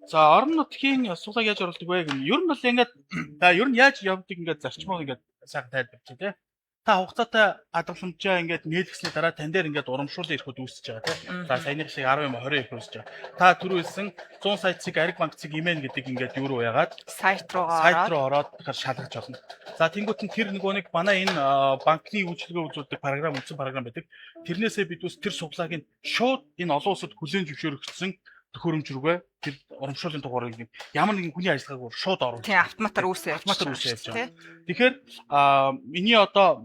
За орон нутгийн суулгыг яаж оруулдаг вэ гэх юм. Ер нь бол ингээд ер нь яаж явдаг ингээд зарчмыг ингээд сайхан тайлбарч тий. Та хугацаатай хадгаламжаа ингээд нээлгэсний дараа тань дээр ингээд урамшуулсан ирэхэд үүсэж байгаа тий. За саяны шиг 10 юм 20 их үүсэж байгаа. Та түрүү хэлсэн 100 сая цэг ариг банк цэг имэн гэдэг ингээд юу руу яагаад Сайт сайт руу руу ороод шалгаж болно. За тэнгуут нь тэр нөгөө нэг манай энэ банкны үйлчилгээ үзүүлдэг програм үндсэн програм байдаг. Тэрнээсээ бид бас тэр суглааг нь шууд энэ олон улсад хүлээн зөвшөөрөгдсөн төхөөрөмж рүүгээ тэр урамшууллын дугаарыг ямар нэгэн хүний ажиллагаагаар шууд оруулах. тий автоматар үүсээ Автоматар үүсээ явж байгаа. Тэгэхээр миний одоо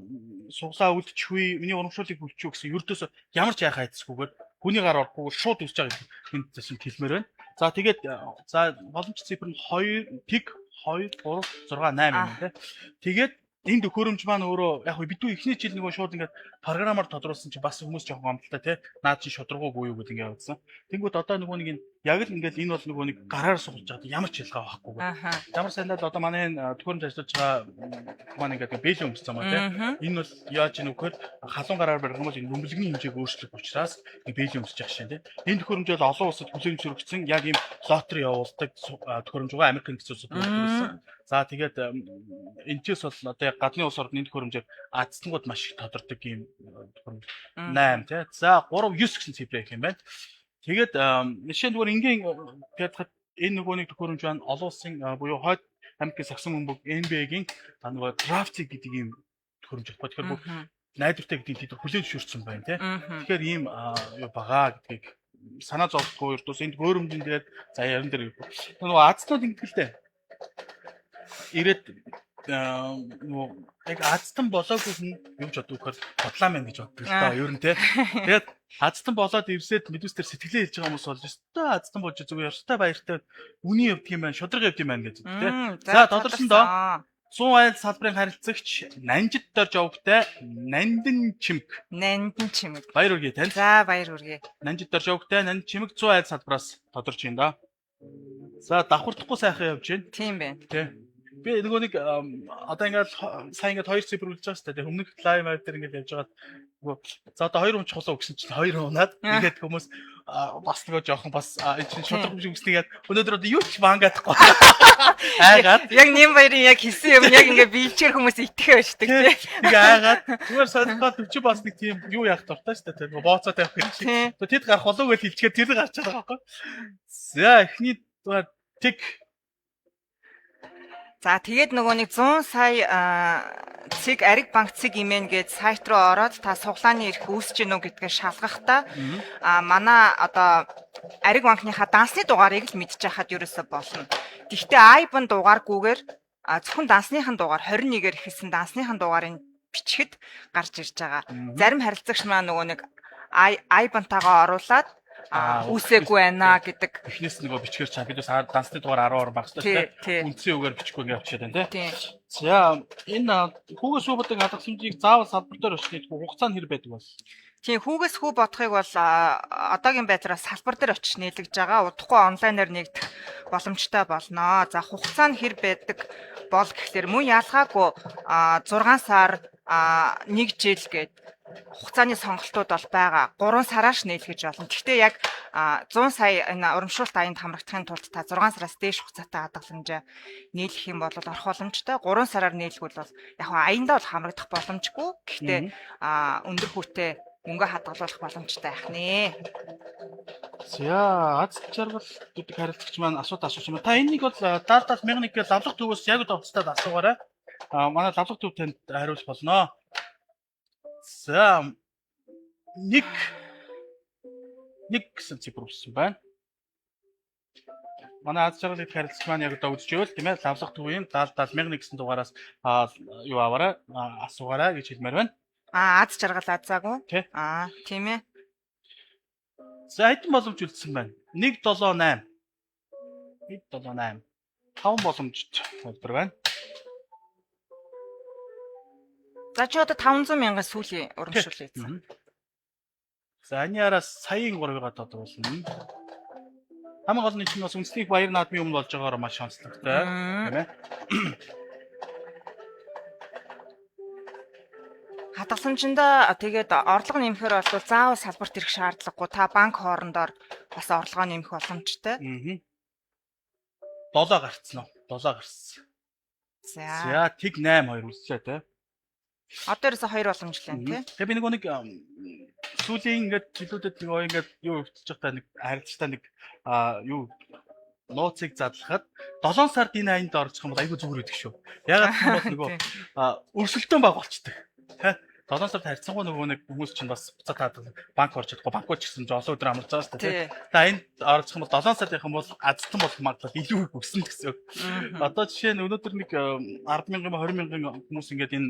суглаа үлдчих үе, миний урамшууллыг үлдчих гэсэн ердөөс ямар ч яхаа хайцсгүйгээр хүний гар орохгүйгээр шууд үүсэж байгаа юм гэсэн хэлмээр байна. За тэгээд за боломж цифр нь 2 тэг 2 3 6 8 юм тий. Тэгээд энэ төхөөрөмж маань өөрөө яг бидний эхний жил нөгөө шууд ингээд програмаар тодруулсан чи бас хүмүүс жоохон гомдолтой тий. Наад чи шудраггүй юу гэдэг ингээд явуулсан. Тэнгүүд одоо нөгөө нэг энэ яг л ингээд энэ бол нөгөө нэг гараар суулж байгаа ямар ч ялгаа байхгүй. Ямар сайнаад одоо манай төхөөрөмж ажиллаж байгаа маань ингээд бэлэн өмссөн маа тий. Энэ бол яаж ийм вөхөр халуун гараар барих юм бол энэ бөмбөлгийн хэмжээг өөрчлөх учраас бэлэн өмсөж байгаа шин тий. Энэ төхөөрөмж бол олон улсад хүлээн зөвшөөрөгдсөн яг ийм лотери явуулдаг төхөөрөмж байгаа Америк нэгдсэн улсад төлөвлөсөн. За тэгээд энэчээс бол одоо яг гадны улс орны төхөөрөмжөөр Азтангууд маш их тодордог ийм төхөөрөмж 8 тий. За 3 9 гэсэн цифр их юм байна. Тэгээд жишээ нь зүгээр ингийн пятхад энэ нөгөө нэг төхөөрөмж байна. Олон улсын буюу хойд Америкийн сагсан бөмбөг NBA-гийн нөгөө драфтик гэдэг ийм төхөөрөмж багт. Тэгэхээр бүх найдвартай гэдэг нь хүлээн зөвшөөрсөн байна тий. Тэгэхээр ийм юу байгаа гэдгийг санаа зовхгүй ердөөс энэ төхөөрөмжийн тэгээд за яран дээр нөгөө Азтнууд ингэдэлтэй ирээд нөгөө яг Азтан болоогүй хүн юу ч боддог гэхээр бодлаа мэн гэж боддог л доо ер нь тий. Тэгээд Азтан болоод ирсээд мэдүүс төр сэтгэлээ хэлж байгаа хүмүүс бол өстой Азтан болж зүгээр өстой баяртай үний явдаг юм байна, шудраг явдаг юм байна гэж тий. За тодорсон доо 100 айл салбарын харилцагч Нанжид дорж овгтай Нандин чимэг. Нандин чимэг. Баяр хүргэе тань. За баяр хүргэе. Нанжид дорж овгтай Нандин чимэг 100 айл салбараас тодорч байна да. За давхардахгүй сайхан явж байна. Тийм байна. Тий. Би нөгөө нэг одоо ингээд сайн ингээд 2 цифр үлж байгаа шүү дээ. Өмнөх лайв маяг дээр ингээд явж байгаа. Нөгөө за одоо 2 унч холоо өгсөн чинь 2 унаад ингээд хүмүүс бас нөгөө жоохон бас энэ чинь шудраг биш үгснийгээд өнөөдөр одоо юу ч бангаадахгүй. Айгаад яг нэм баярын яг хэлсэн юм яг ингээд биелчээр хүмүүс итгэх байшдаг тий. Тэгээ айгаад зүгээр сонирхоод 40 бас нэг тийм юу яах дуртай шүү дээ. Нөгөө бооцоо тавих гэж. Тэд гарах болов гэж хэлчихээ тэр гарч байгаа байхгүй. За эхний зүгээр тэг. За тэгээд нөгөө нэг 100 сая цэг ариг банк цэг имэн гээд сайт руу ороод та суглааны эрх үүсэж гинүү гэдгээ шалгахдаа манай одоо ариг банкныхаа дансны дугаарыг л мэдчих хаад ерөөсө болно. Гэхдээ айбан дугааргүйгээр зөвхөн дансныхын дугаар 21-ээр ихсэн дансныхын дугаарыг бичгэд гарч ирж байгаа. Зарим харилцагч маань нөгөө нэг айбантайгаа оруулаад үсээгүй байна гэдэг. Эхнээс нөгөө бичгээр чам бидээс дансны дугаар 10 багстай тийм. Үндсэн үгээр бичихгүй ингээд авчиад байна тийм. За энэ хүүгээс хүү бодог хадгаламжийг заавал салбар дээр очиж хугацаа нь хэр байдаг бол? Тийм хүүгээс хүү бодохыг бол одоогийн байдлаар салбар дээр очиж нийлгэж байгаа. Удахгүй онлайнаар нэгдэх боломжтой болно. За хугацаа нь хэр байдаг бол гэхлээр мөн ялгаагүй 6 сар 1 жил гээд хугацааны сонголтууд бол байгаа. 3 сараас нийлгэж болно. Гэхдээ яг 100 сая энэ урамшуулт аянд хамрагдахын тулд та 6 сараас дээш хугацаатай хадгаламжаа нийлэх юм бол орох боломжтой. 3 сараар нийлгүүл бол яг аяндаа бол хамрагдах боломжгүй. Гэхдээ өндөр хүүтэй мөнгө хадгалуулах боломжтой байх нэ. За аз жаргал гэдэг харилцагч маань асуулт асуусан байна. Та энэнийг бол 70,001 гэж лавлах төвөөс яг л оцтаад асуугаарай. Манай лавлах төв танд хариулах болно. За нэг гэсэн цифр өгсөн байна. манай аз жаргал их харилцагч маань яг одоо үзчихвэл тийм ээ лавлах төвийн 70 гэсэн дугаараас юу аваарай асуугаарай гэж хэлмээр байна. Аз жаргал азаагүй. Тий. Тийм ээ. За хэдэн боломж үлдсэн байна? 178. 178. 5 боломжтой хэлбэр байна. За чи одоо 500 мянган сүүлийн урамшуул ийцэн. За аниараас саяын 3-ыг гадаад болно. Хамгийн гол нь чинь бас үндэсний баяр наадмын өмнө болж байгаагаар маш онцлогтой тийм ээ. Хадгаламжинда тэгээд орлого нэмэхээр бол заавал салбарт ирэх шаардлагагүй. Та банк хоорондоор бас орлогоо нэмэх боломжтой. 7 гарцсан уу? 7 гарсан. За тэг 8 2 үлслээ те. Одоо ерөөсө 2 боломж л байна тий. Тэгээ би нэг сүүлийн ингээд жилүүдэд ингээд юу өвчж байхдаа нэг харилцагтай нэг юу нууцыг задлахад 7 сард энэ аянд орчих юм бол айгүй зүгээр өгдөг шүү. Ягаад гэвэл нөгөө өрсөлдөөн баг болчдөг. Тэ 7 сард харьцангуй нөгөө нэг хүмүүс чинь бас буцаад таадаг банк орж чадахгүй банкуд ч гэсэн олон өдөр амарч байгаа шүү дээ. Тэгээ аянд орчих юм бол 7 сард явах юм бол азтан болох магадлал илүү их өснө гэсэн. Одоо жишээ нь өнөөдөр нэг 10,000 20,000 хүмүүс ингээд энэ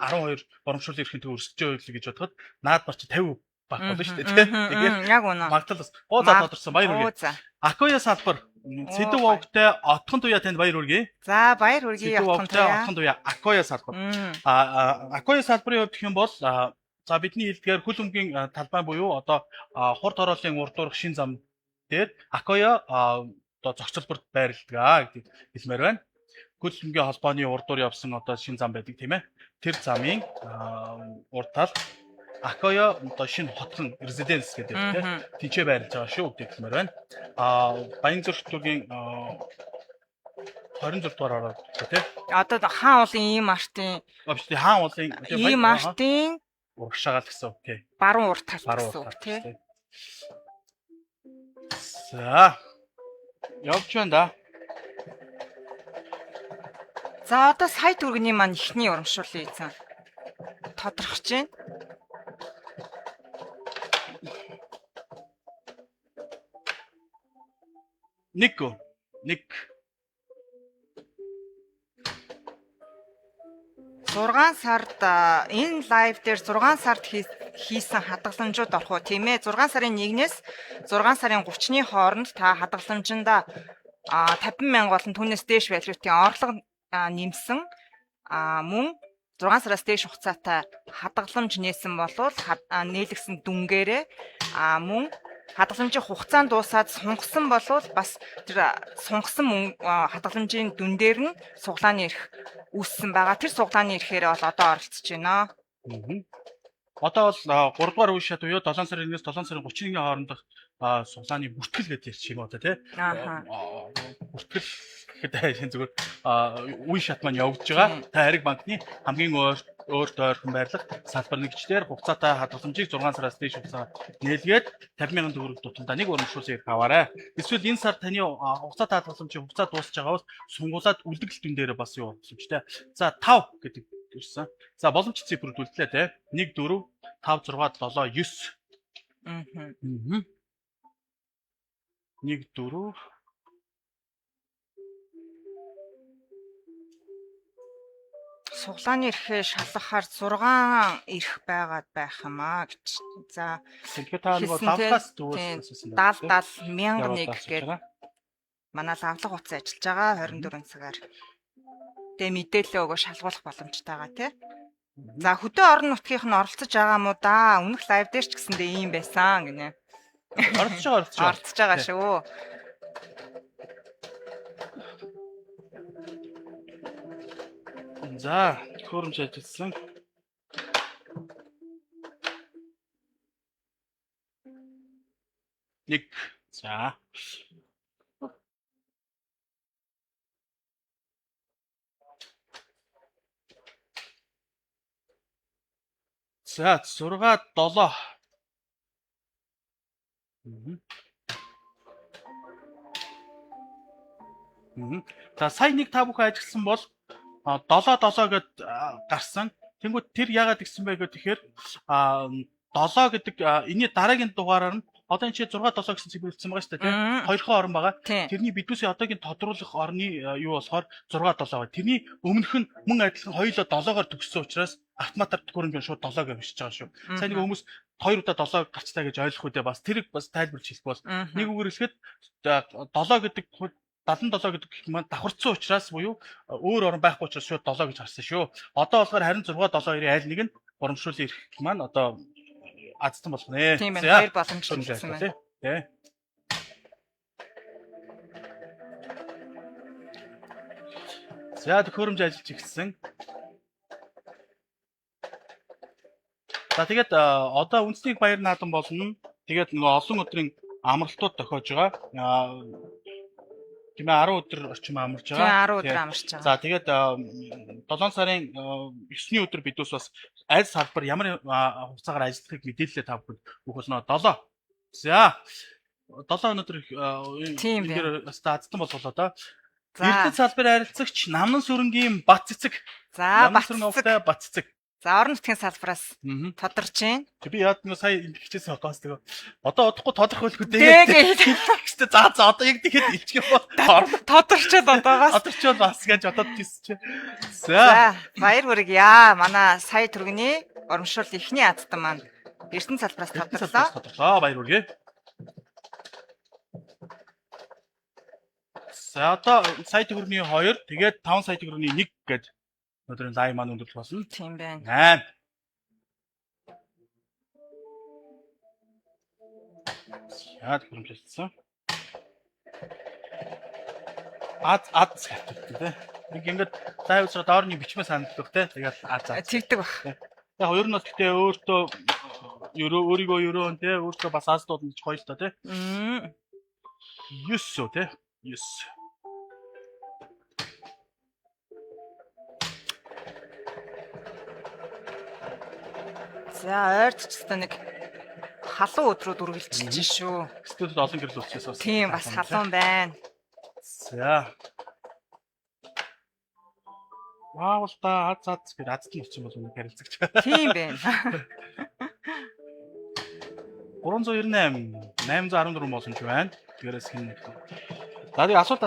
12 боромшуулын эрхэнтэй өрсөж байгаа гэж бодоход наад бар чи 50 баг болно шүү дээ. Тэгээд яг үнэ. магадлал бас гоо тодорсон баяр хүргэе. Акоя салбар Сэдв вогтой отхон туяа танд баяр хүргэе. За баяр хүргэе отхон туяа Акоя салбар. Акоя салбарын хувьд гэх юм бол за бидний хэлдгээр хөл өмгийн талбай буюу одоо хурд хорооллын урдуурах шин зам дээр Акоя одоо зохицолборт байрладаг гэдэг хэлмээр байна. Хөл өмгийн холбооны урдуур явсан одоо шин зам байдаг тийм ээ. Тэр замын урд тал Акоя одоо шинэ хотхон резиденс гэдэг тийм тийчээ байрлаж байгаа шүү гэдэг хэлмээр байна. Баянзүрх төргийн 26 дугаар ороод тийм. Одоо хаан уулын ийм артын хаан уулын ийм артын урагшаагаал гэсэн үг тийм. Баруун урд тал гэсэн үг тийм. За явж байна да. За одоо сая төгрөгийн маань ихний урамшуулын эзэн тодорхож байна. Нэг 6 сард энэ лайв дээр 6 сард хийсэн хадгаламжууд орох уу тийм ээ 6 сарын 1-ээс 6 сарын 30-ны хооронд та хадгаламжинда 50,000 болон түүнээс дээш валютын орлого нэмсэн мөн 6 сараас дээш хугацаатай хадгаламж нээсэн болвол нээлгсэн дүнгээрээ мөн хадгаламжийн хугацаанд дуусаад сунгасан болвол бас тэр сунгасан хадгаламжийн дүн дээр нь суглааны эрх үүссэн байгаа. Тэр суглааны эрхээр бол одоо оролцож байна. Одоо бол 3 дугаар үе шат буюу 7 сарын 1-ээс 7 сарын 31-ний хоорондох суглааны бүртгэл гэж ярьчих юм одоо тий. Бүртгэл гэхэд зүгээр үе шат маань явагдаж байгаа. Та Хариг банкны хамгийн өөр тойрхон байрлах салбар нэгжлэр хугацаатай хадгаламжийг 6 сараас дээш хугацаа нээлгээд 50,000 төгрөг тутамдаа нэг урамшуулсан аваарай. Эсвэл энэ сар таны хугацаатай хадгаламжийн хугацаа дуусч байгаа бол сунгуулад үлдэгдэлтэн дээр бас юу боломжтой. За 5 гэдэг ирсэн. За боломж цифрүүд үлдлээ те. 1 4 5 6 7 9. 1 4 суглааны эрхээ шалгахаар 6 эрх байгаад байх юм гэж. За тэгэхээр та нөгөө лавлаас дүүссэн 70,001 гэдэг манай лавлах утас ажиллаж байгаа 24 цагаар. Тэгээ мэдээлэл өгөө шалгуулах боломжтойгаа тий. За хөдөө орон нутгийнх нь оролцож байгаа мó да. Өмнөх лайв дээр ч гэсэндээ ийм байсан гинэ. Оролцож байгаа шүү. За төхөөрөмж ажилласан. Нэг за за 6 7 За сая нэг та бүхэн ажилласан бол 7 гэд гарсан. Тэнгүүд тэр яагаад гэсэн бэ гэхээр 7 гэдэг энэний дараагийн дугаараар нь Одоо энэ чи 6 7 гэсэн цифр хэлсэн байгаа шүү дээ, тийм. Мгм. Хоёрхан орн байгаа. Тийм. Тэрний бидүүсийн одоогийн тодруулах орны юу болохоор 6 7 байгаа. Тэрний өмнөх нь мөн адилхан хоёулаа 7-оор төгссөн учраас автоматар төхөөрөмж нь шууд 7 гэж бичиж байгаа шүү. Сайн нэг хүмүүс 2 удаа 7 гарчтаа гэж ойлгох үедээ бас тэрийг бас тайлбарч хэлэх бол нэг үгээр хэлэхэд 7 гэдэг 77 гэдэг маань давхарцсан учраас буюу өөр орн байхгүй учраас шууд 7 гэж харсан шүү. Одоо болохоор харин 6 7-2-ын айл нэг нь урамшуулын эрх маань одоо азтан болох нэ. Тийм байна. Хоёр боломжтой Боломжтой гэсэн байна. тий. За төхөөрөмж ажиллаж ихсэн. За тэгээд одоо үндэсний баяр наадам болно. Тэгээд нөгөө олон өдрийн амралтууд тохиож байгаа. Тийм ээ 10 өдөр орчим амарч Тийм байгаа. 10 өдөр амарч байгаа. За тэгээд 7 сарын 9-ний өдөр бидүүс бас аль салбар ямар хугацаагаар ажиллахыг мэдээлэлээ та бүхэнд өгөх болно. 7. За 7 өнөдөр Тийм энэ бас азтан болголоо доо. За. Эрдэнэ салбарын харилцагч Намнан сүрэнгийн Бат цэцэг. За Намнан сүрэн Бат овтой Бат цэцэг. За орон нутгийн салбараас Аа. тодорч байна. Би яад нэг сая хичээсэн хогоос тэгээ. Одоо удахгүй тодорхойлох үү Тэгээд Гэхдээ за одоо яг тэгэхэд илчих юм бол тодорчод одоогоос. одорчод бас гэж бодоод тийс чи. За За. баяр хүргье. Манай сая түргэний урамшуул ихний азтан маань Эрдэнэ салбараас тодорлоо. Тодорлоо. Баяр хүргэе. За одоо сая төгрөгийн 2 тэгээд 5 сая төгрөгийн 1 гэж өнөөдрийн лайв маань өндөрлөх болно. Тийм байна. 8. Яад хөрөмжлөсөн. Ад гэдэг тийм. Нэг ингээд тайвцраа доорны бичмээ санагдах тийм. Тэгээд Тэгдэг баг. Яг хоёр нь гэхдээ өөртөө өөрийгөө ерөөн тийм өөртөө бас аздууд нь гоё л тоо тийм. 9 шүү тийм. 9. За ойрч ч гэсэн нэг халуун өдрүүд үргэлжилж шүү. Студид олон гэрэл учраас бас. Тийм бас халуун байна. За. Вау та азад гэж азтан орчин бол үнэ харилцагч. Тийм байна. 398 814 боломж байна. Тэгээрээс хин. За тийм асуулт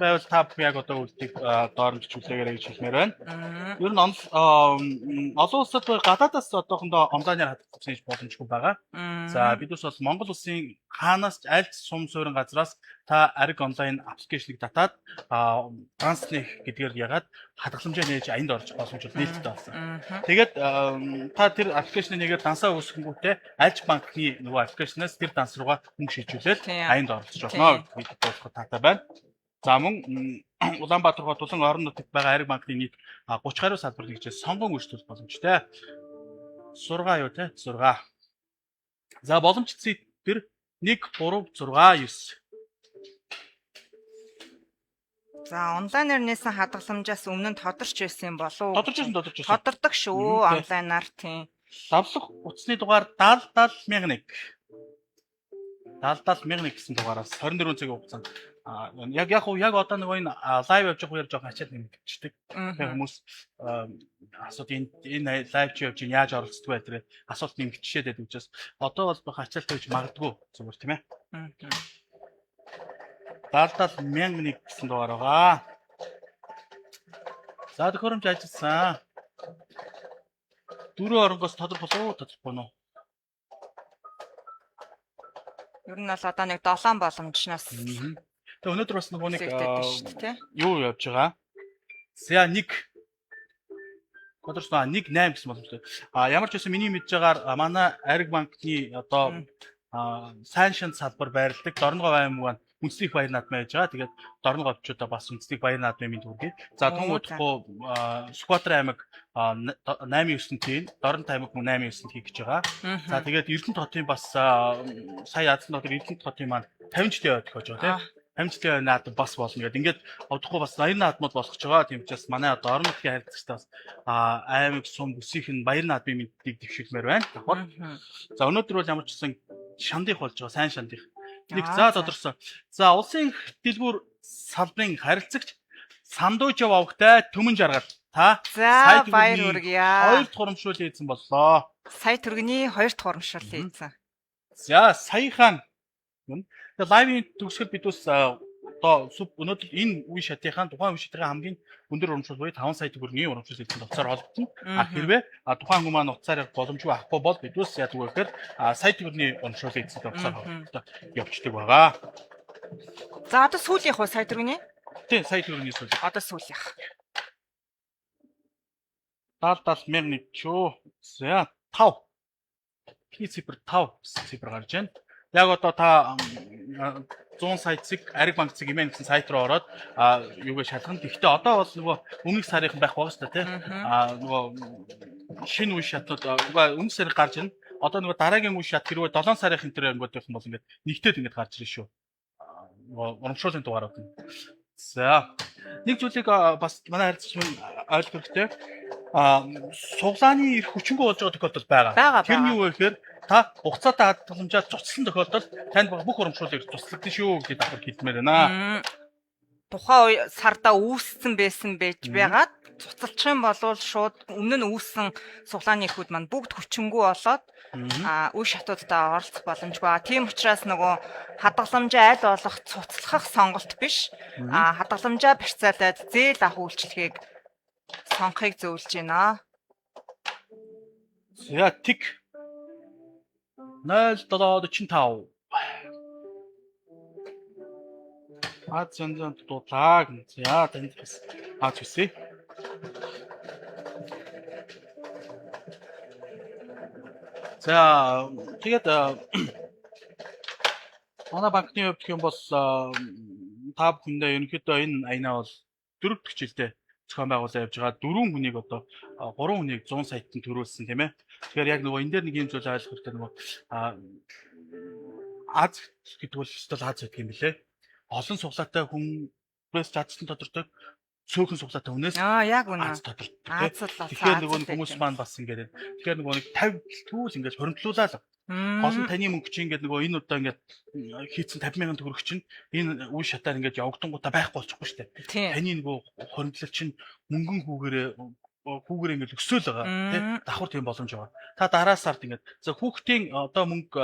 байвал та бүх яг одоо үлдгийг доор нь бичүүлээгээрэй гэж хэлмээр байна. Ер нь олон улсад гадаадаас одоохондоо онлайнаар хадгалсан гэж боломжгүй байгаа. За бид бас бол Монгол улсын хаанаас ч аль сум суурин газраас та ариг онлайн аппликейшнийг татаад транслэх гэдгээр ягаад хадгаламжаа нээж аянд орж боломж нээлттэй болсон. Тэгээд та тэр аппликейшнийг нэгээр дансаа үүсгэнгүүтээ альж банкны нөгөө аппликейшнаас тэр данс руугаа мөнгө шийдвүлээд аянд оролцож болно гэдэг болох таатай байна. За мөн Улаанбаатар хот тулан орон нутагт байгаа ариг банкны нийт 30 гаруй салбар нэгжээс сонгон үйлчлүүлэх боломжтой. 6 юу те 6. За боломж цифр 1 3 6 9. За онлайнаар нээсэн хадгаламжаас өмнө нь тодорч байсан юм болов уу? Тодорч байсан. Тодордог шүү онлайнаар тийм. Давлах утасны дугаар 70 70,001 гэсэн дугаараас 24 цагийн хугацаанд яг одоо нөгөө энэ лайв явж байгаа үеэр жоохон ачаал нэмэгдчихдэг. Тэгэхээр хүмүүс асууд энэ лайв чи явж яаж оролцдог бай тэрэ асуулт нэмэгдчихэд байдаг учраас одоо бол бах ачаалтай гэж магадгүй зүгээр тийм ээ. 70,001 гэсэн дугаар байгаа. За төхөөрөмж ажилласан. Дөрөв оронгоос тодорхойлоогүй нөө. Ер нь бол одоо нэг 7 боломжноос. Тэгээ өнөөдөр бас нөгөө нэг юу явж байгаа. За 1 кодорс 1 8 гэсэн боломжтой. Ямар ч байсан миний мэдж байгаагаар манай Ариг банкны одоо сайн шин салбар байрладаг Дорногов аймаг үндэсний баяр наадмын байж байгаа. Тэгээд Дорногов очиудаа бас үндэсний баяр наадмын мэд хүргэе. За Түнхүү Сүхбаатар аймаг 8-9-нд тийм, Дорнот аймаг 8-9-нд хийх гэж байгаа. За тэгээд Эрдэнэт хотын бас сая Азад нутгийн Эрдэнэт хотын маань 50 жилийн ойд тохиож байгаа тийм. 50 жилийн наадам бас болно гэдэг. Ингээд одохгүй бас 80 наадмууд болох ч байгаа. Тийм учраас манай одоо орон нутгийн харилцагчдаас аймаг сум бүсийнх нь баяр наадмын мэддэг дэвшилмээр байна. За өнөөдөр бол ямар ч гэсэн шандих болж байгаа, сайн шандих. Нэг за тодорсон. За улсын дэлгүүр салбарын харилцагч Сандуужав авагтай Төмөн жаргал та за баяр хүргье. 2 дахь урамшуул хийсэн боллоо. Сая түргэний 2 дахь урамшуул хийсэн. За саяхан юм. Тэгээ лайвын төгсгөл бид бас одоо өнөөдөр энэ үе шатынхаа тухайн үе шатын хамгийн өндөр урамшуул буюу 5 сая төгрөгийн урамшуул эзэн утсаар холбогдно. Хэрвээ тухайн хүн маань утсаар боломжгүй авахгүй бол бид бас яадаг вэ гэхээр сая төгрөгийн урамшуул эзэн утсаар холбогддог явчихдаг байгаа. За одоо сүүлийнх уу сая төгрөгийн? Тийм сая төгрөгийн сүүл. Одоо сүүлийнх. 70 мянган чөө. За 5. Хий цифр 5 цифр гарч байна. Яг одоо та 100 сая цэг Ариг банк цэг имэн гэсэн сайт руу ороод юугээ шалгана. Гэхдээ одоо бол нөгөө өмнөх сарынхан байх байгаа шүү дээ тий. Нөгөө шинэ үе шатнууд өмнөх сарын гарч ирнэ. Одоо нөгөө дараагийн үе шат хэрвээ 7 сарын энэ төр ангууд байх юм бол ингээд нэгтэд ингээд гарч ирнэ шүү. Нөгөө урамшуулын дугаарууд нь. За нэг зүйлийг бас манай харилцагч минь ойлгох хэрэгтэй. Суглааны эрх хүчингү болж байгаа тохиолдол байгаа. Тэр нь юу вэ гэхээр та хугацаатай хадгаламжаар цуцлсан тохиолдолд танд бүх урамшуулыг цуцлагдсан шүү гэдэг давхар хэлмээр байна. Тухайн үе сарда үүссэн байсан байж байгаад цуцалчих юм бол шууд өмнө нь үүссэн суглааны эрхүүд маань бүгд хүчингү болоод үе шатуудаа оролцох боломжгүй. Тийм учраас нөгөө хадгаламжаа аль болох цуцлахах сонголт биш. Хадгаламжаа барьцаалаад зээл авах үйлчлэгийг сонгохыг зөвлөж байна. За тик 0745 зэн дуудлаа. За танд бас үзье. За тэгээд манай банкны хувьд юм бол та бүхэндээ ерөнхийдөө энэ аянаа бол 4 дахь жилдээ зохион байгуулалт явьж байгаа 4 хүнийг одоо 3 хүнийг 100 саятанд төрүүлсэн тийм ээ. Тэгэхээр яг нөгөө энэ дээр нэг юм зүйл ойлгох хэрэгтэй нөгөө Аз гэдэг бол өстөл Аз гэдэг юм билээ. Олон суглаатай хүнээс чадсан тодорхой цөөхөн суглаатай хүнээс яг үнэ. Аз тодорхой. Тэгэхээр нөгөө хүмүүс маань бас ингээд тэгэхээр нөгөө нэг 50 гэлтгүүл ингээд хоримтлуулаад олон таны мөнгө чинь ингээд нөгөө энэ удаа ингээд хийцэн 50 мянган төгрөг чинь энэ үе шатаар ингээд явагдангуудаа байхгүй болчихгүй шүү дээ. Таны нөгөө хоримтлал чинь мөнгөн хүүгээр ингээд өсөөл байгаа тий давхар тийм боломж байгаа. Та дараа сард ингээд за хүүхдийн одоо мөнгө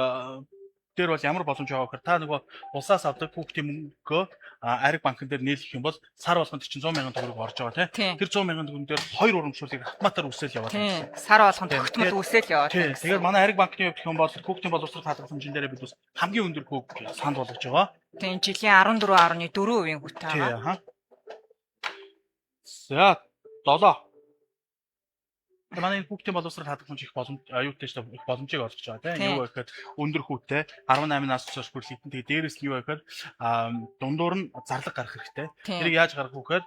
дээр бол ямар боломж байгаа гэхээр та нөгөө улсаас авдаг хүүхдийн мөнгөө Ариг банкн дээр нийлэх юм бол сар болгонд чинь 100 мянган төгрөг орж байгаа тий. Тэр 100 мянган төгрөг дээр 2 урамшуулыг автоматар үсэл яваад байна. Сар болгонд тогтмол үсэл яваад. Тэгэхээр манай Ариг банкны хувьд юм бол хүүхдийн боловсрол хадгаламжийн дээр бид бас хамгийн өндөр хүүг санд болгож байгаа. Тийм жилийн 14.4% хүүтэй Тий. байгаа. За 7. Манай хүүхдийн боловсрол хадгаламж их боломж аюултай шүү дээ их боломжийг олгож байгаа тийм юу гэхээр өндөр хүүтэй 18 нас хүртэл хүрэлтэн тэгээ дээрэс нь юу гэхээр дундуур нь зарлаг гарах хэрэгтэй. Тэрийг яаж гаргах вэ гэхээр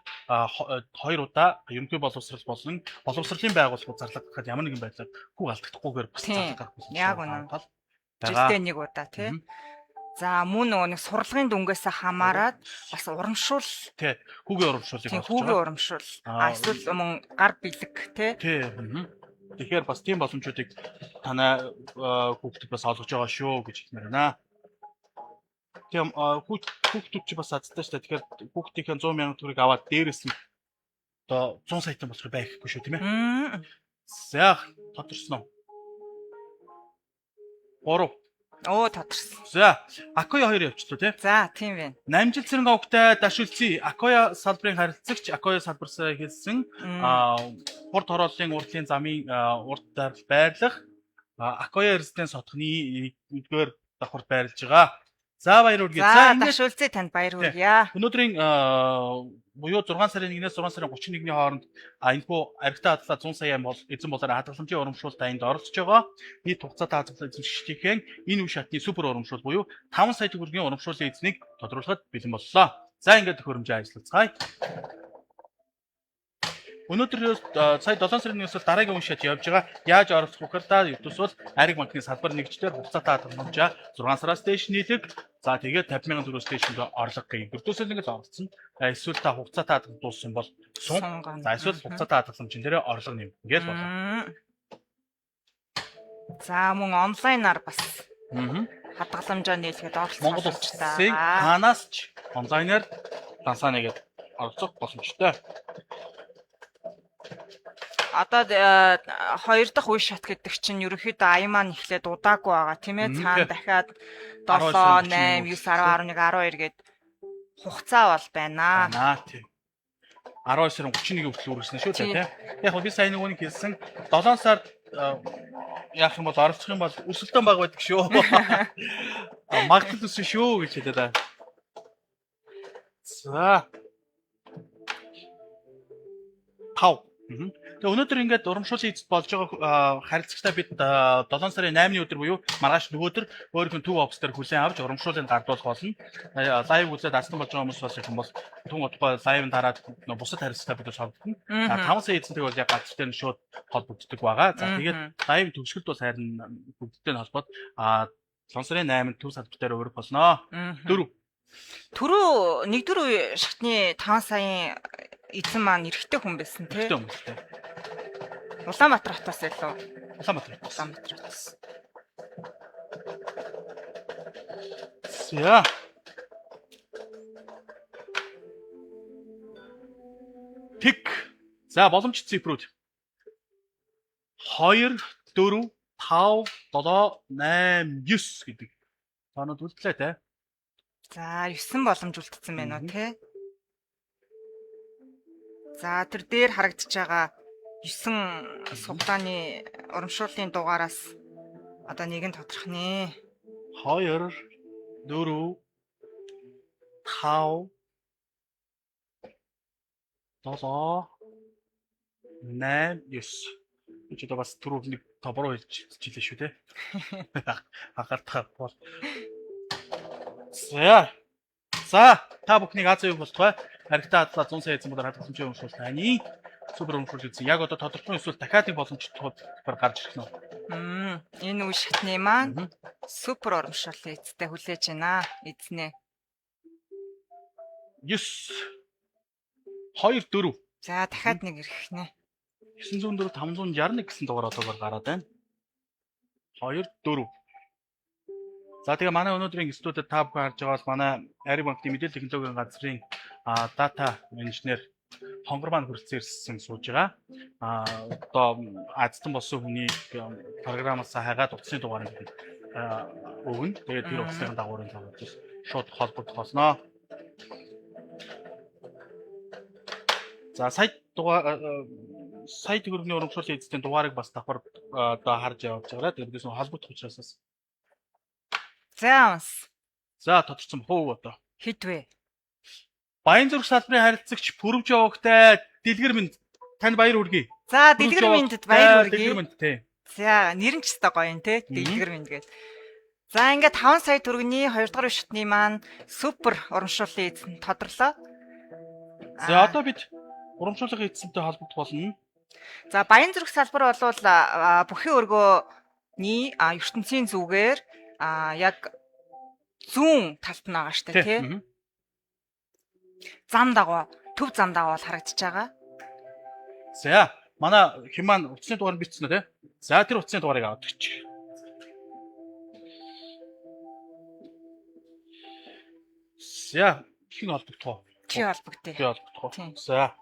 2 удаа ерөнхий боловсрол болон боловсролын байгууллагууд зарлаг гаргахад ямар нэгэн байдлаар хүүг алдагдахгүйгээр бас зарлаг гаргах боломжтой. Яг үнэ. Жилдээ нэг удаа тийм. За мөн нөгөө нэг сурлагын дүнгээс хамаарат бас урамшуул тий хүүгийн урамшуулыг олгож байгаа. Хүүгийн урамшуул. Эсвэл мөн гар бэлэг тий. Тэгэхээр бас тийм боломжуудыг танай хүүхдэд бас олгож байгаа шүү гэж хэлмээр байна. Тийм хүүхдүүд чи бас азтай шүү дээ. Тэгэхээр хүүхдийн 100 мянган төгрөг аваад дээрээс нь одоо 100 саятан болох байхгүй шүү тийм ээ. За тодорсон уу? 3 тодорсон. За, Акоя 2 явчихлаа тий. За, тийм байна. Намжил цэрэг овогтой дашилцсан Акоя салбарын харилцагч Акоя салбарсаа хэлсэн хурд хорооллын урдлын замын урд байрлах Акоя резиденс хотхны 1-р давхарт байрлаж байгаа. За баяр хүргэе. За дашуулцээ танд баяр хүргье. Өнөөдрийн буюу 6 сарын 1-ээс 6 сарын 31-ний хооронд энэхүү аригтай хадлаа 100 сая бол эзэн болоор хадгаламжийн урамшуулалт аянд оролцож байгаа. Нийт хугацаатай хадгалсан эзэмшигчдийн энэ үе шатны супер урамшуул буюу 5 сая төгрөгийн урамшууллын эзнийг тодруулахад бэлэн боллоо. За ингээд төхөөрөмжөө ажиллацгаая. Өнөөдөр сая 7 сарын 1-ээс дараагийн үе шат явж байгаа. Яаж оролцох вэ гэхээр та ертөс бол Ариг банкны салбар нэгжлэр хугацаатай хадгаламжаа 6 сараас дээш нийлэг за тэгээд 50 мянган төгрөгөөс дээш орлого гэх ертөсөө ингэж оролцсон. Эсвэл та хугацаатай хадгалж дууссан бол сум. За эсвэл хугацаатай хадгаламжийн дээр орлого нэм. Ингээд болоо. За мөн онлайнаар бас хадгаламжаа нийлэхэд оролцох боломжтой. Танаас ч онлайнаар дансаа нэгээд оролцох боломжтой. Одоо хоёр дахь үе шат гэдэг чинь ерөнхийдөө аян маань эхлээд удаагүй байгаа тийм ээ. Цаана дахиад 7, 8, 9, 10, 11, 12 гээд хугацаа бол байна. Наа тийм. 12 сарын 31-ний хүртэл үргэлжлэнэ шүү дээ тийм. Яг хөө би сайн нөгөөний хэлсэн 7 сард яах юм бол оролцох юм бол өсөлтөө баг байдаг шүү. Магадлал өссөн шүү гэж хэлээ да. За. Тав. Тэгээ өнөөдөр ингээд урамшуулын эцэст болж байгаа харилцагчтай бид 7 сарын 8-ны өдөр буюу маргааш нөгөөдөр өөрийнхөө төв офс дээр хүлээн авч урамшуулыг гардуулах болно. Лайв үзээд астан болж байгаа хүмүүс бас их юм бол түн утгаа лайвын дараад бусад харилцагтай бид холбогдно. 5 сая эцэнтэй бол яг газар дээр нь шууд холбогддог байгаа. За тэгээд лайв төгсгөлд бас харин бүгдтэй нь холбоод 7 сарын 8-нд төв салбар дээр өрөх болно. 4. Түрүү 1-р үе шатны 5 саяын эзэн маань эрэгтэй хүн байсан тий. Эрэгтэй хүн тий. Улаанбаатар хотоос илүү. Улаанбаатар хотоос. За. Тик. За боломжит цифрүүд. 2, 4, 5, 7, 8, 9 гэдэг. Таанууд үлдлээ те. За 9 боломж үлдсэн байна уу те. За тэр дээр харагдаж байгаа 9 суглааны урамшууллын дугаараас одоо нэг нь тодорхой нэ. 2, 4, 5, 7, 8, 9. Чи одоо бас түрүүг нэг тоброо хэлж жилээ шүү те. Хагартаа бол. За та бүхнийг аз юу болтугай харигтаа хадлаа 100 сая эзэн бодор хадгаламжийн урамшуул таны супер урамшуул үзье. Яг одоо тодорхой эсвэл дахиад нэг боломжтой гарч ирэх нь. Энэ үе шатны маань супер урамшуулын эзэдээ хүлээж байна. Эзнээ. 9 2 4. За дахиад нэг ирэх нэ. 904 561 гэсэн дугаар одоогоор гараад байна. 2 4. За тэгээ манай өнөөдрийн студид та бүхэн харж байгаа бол манай Ари банкны мэдээлэл технологийн газрын дата инженер хонгор маань хүрэлцэн ирсэн сууж байгаа. Одоо азтан болсон хүний програмаас хайгаад утасны дугаарыг өгнө. Тэгээд тэр утасны дагуурын тоглож шууд холбогдох болно. За сайт төгрөгийн урамшууллын эзэдийн дугаарыг бас давхар одоо харж явж байгаа. Тэгээд бидээс холбогдох учраас За тодорцсон хөө одоо. Хэд вэ? Баян зүрх салбарын харилцагч Пүрвж явагтай Дэлгэр мэнд танд баяр хүргэе. За Дэлгэр мэндэд баяр хүргэе. Дэлгэр мэнд тий. За нэр нь ч өстой гоё юм те. Дэлгэр мэнд гээд. За ингээд 5 сая төгрөгийн 2 дугаар шатны маань супер урамшууллын эзэн тодорлоо. За одоо бид урамшууллын эзэнтэй холбогдох болно. За баян зүрх салбар бол бүхий өргөөний ертөнцийн зүгээр яг зүүн талд нь байгаа штэ тий. Зам дагуу, төв зам дагуу харагдаж байгаа. За манай хэм маань утасны дугаар бичсэн үү те? За тэр утасны дугаарыг аваад өгч. За хин холбогдох уу? Чи холбогдъё. Би холбогдох уу? За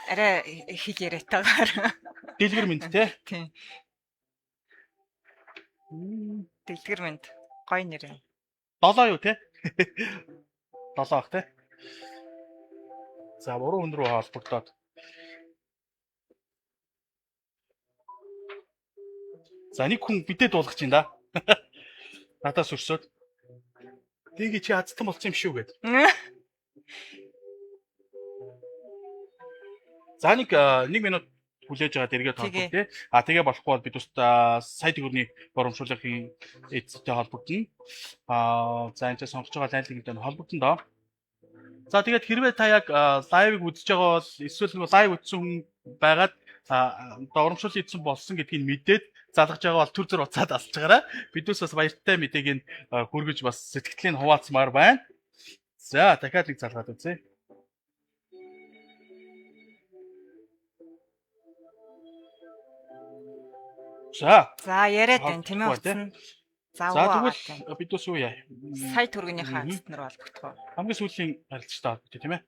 арай хэл яриатаагаар. Дэлгэр мэнд те? Тийм. Дэлгэр мэнд гоё нэр юм. 7 юу те? 7 ах те? За буруу хүн рүү холбогдоод. За нэг хүн бидэд дуулгах чинь да. Надаас өрсөд. Тийг чи азтан болсон юм шүү гэд. За нэг минут хүлээж байгаа дэргээ толбог тий. Тэгээ болохгүй бол бид устдаа сая төгрөгийн боромжуулалтын эцэстэй холбогдно. За энэ сонгож байгаа лайлгуудтай холбогдно доо. За тэгээд хэрвээ та яг лайвыг үзэж байгаа бол эсвэл нэг лайв үзсэн хүн байгаад боромжуулалт эзэн болсон гэдгийг мэдээд залгаж байгаа бол төр зөр уцаад асууж байгаарай. Бидээс бас баяртай мэдээг нь хүргэж бас сэтгэлийг хуваалцмаар байна. За дахиад нэг залгаад үзье. За яриад байна тийм ээ утсан. За тэгвэл бид бас юу яа? Сая төгрөгийн хаацт нар холбогдох. Хамгийн сүүлийн харилцагтай холбогдсон тийм ээ.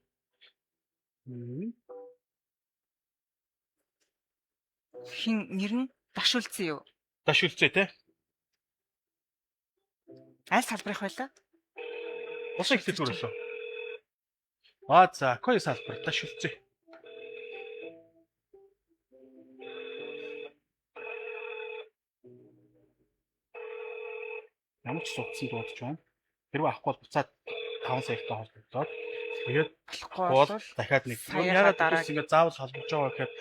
Хин нэр нь Дашүлцэн юу? Дашүлцээ те. Аль салбарыг байлаа? Усан ихтэй зүгээр лөө. За, Кой салбар Дашүлцээ. Ямар ч суудсан дуудаж байна. Хэрвээ авахгүй бол буцаад 5 саятай холбогдоод тэгээд Болохгүй бол дахиад нэг саяхаа ягаад дараа ингэж заавал холбож байгаа гэхээр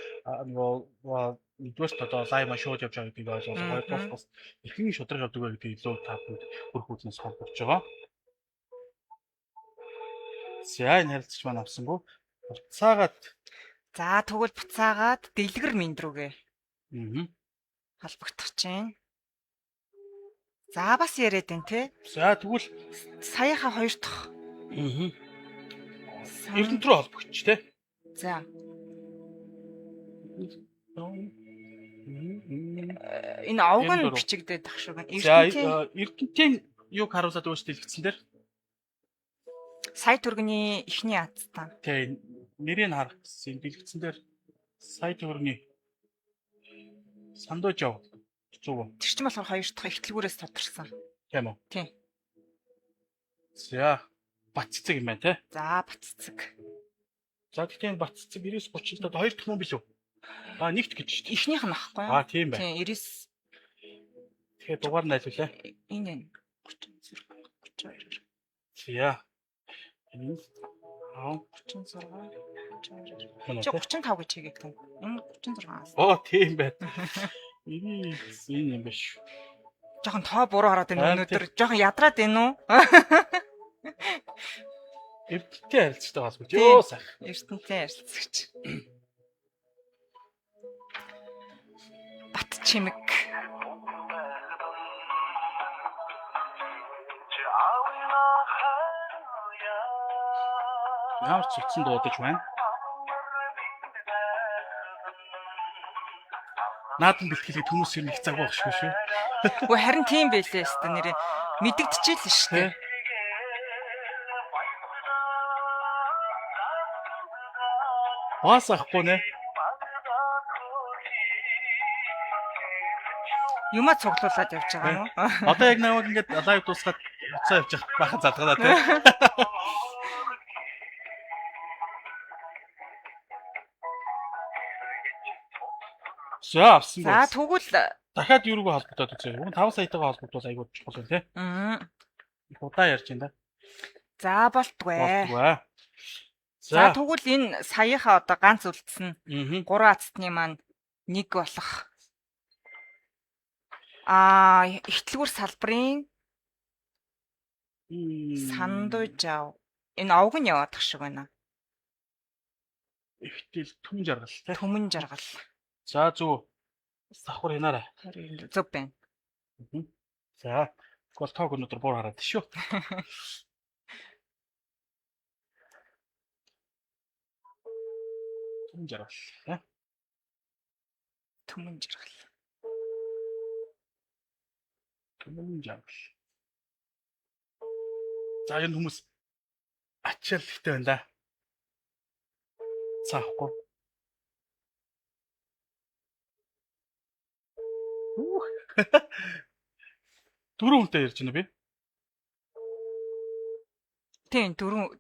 нөгөө нэгдүгээр одоо лайв машууд явж байгаа гэдгийг ойлгуулж хоёрдугаар бас эрхэн шудраг явдаг байх гэдгийг илүү та бүхэнд бүр хүүтнээс холбож байгаа. За энэ харилцагч маань авсангүй. Буцаагаад За тэгвэл буцаагаад дэлгэр минь рүүгээ аа. холбогдох чинь. За бас яриад байна те. За тэгвэл Саяхаа хоёр дахь. аа. Эрдэнэт рүү холбогч те. За. Энэ овг нь бичигдээд тах шиг байна. За Эрдэнэтийн юг харуулад өөрсдөө хэлсэн дээр Сая төргөний ихний азтан. тий нэрийг харах гэсэн дэлгэцэн дээр сая төгрөгийн сандууж яв. Зүг. Тэр чинь болохоор хоёр дахь ихтлгүүрээс тодорсон. Тийм үү? Тийм. За баццэг юм байна те. За баццэг. За тэгтээ баццэг 9930-д хоёр дахь юм билүү? Нэгт гэж шүү дээ. Эхнийх нь ахгүй юу? Тийм байна. Тийм 99. Тэгэхээр дугаар нь айлуулаа. Энэ 36 32. За. Энэ 36 32. Чи 35 гэж хийгээд байна. Энэ 36-аас. тийм байна. Энэ юм биш. Жохон тоо буруу хараад байна өнөөдөр. Жохон ядраад байна уу? Эрдэнэтэй харилцагтай холбогч. Ёо сах. Эрдэнэтэй харилцагч. Бат чимэг. Ямар ч утсан дуудаж байна. Наадан бэлтгэлийг хүмүүс ер нь их цаг багшгүй шүү. Үгүй харин тийм байлээ өстө нэрээ мэдэгдэжээ л шүү дээ. Бас ахгүй нэ. Юмаа цуглуулад явж байгаа юм уу? Одоо яг наваг ингээд лайв дуусгаад буцаа явж байхад залганаа тий. За авсан За байна. тэгвэл Дахиад юу руугаа холбогдоод үзье. Уг 5 саятайгаа холбогдвол айгуу чухал байна тий. Их удаа ярьж байна да. За болтгүй. Болтгүй. За тэгвэл энэ саяхаа одоо ганц үлдсэн. 3 ацтны маань нэг болох. Ихтлгүүр салбарын сандууж ав. Энэ овг нь яваадах шиг байна. Ихтэл түмэн жаргал тий. Түмэн жаргал. За зүг. Сахвар хинаарай. Зөв байна. За. Тэгвэл тоог өнөдөр буур хараад шүү. Түмэн жаргал. Түмэн жаргал. Түмэн жаргал. За энэ хүмүүс ачаал ихтэй байна да. Цаахгүй. Дөрөв хүнтэй ярьж байна би. Тийм дөрөв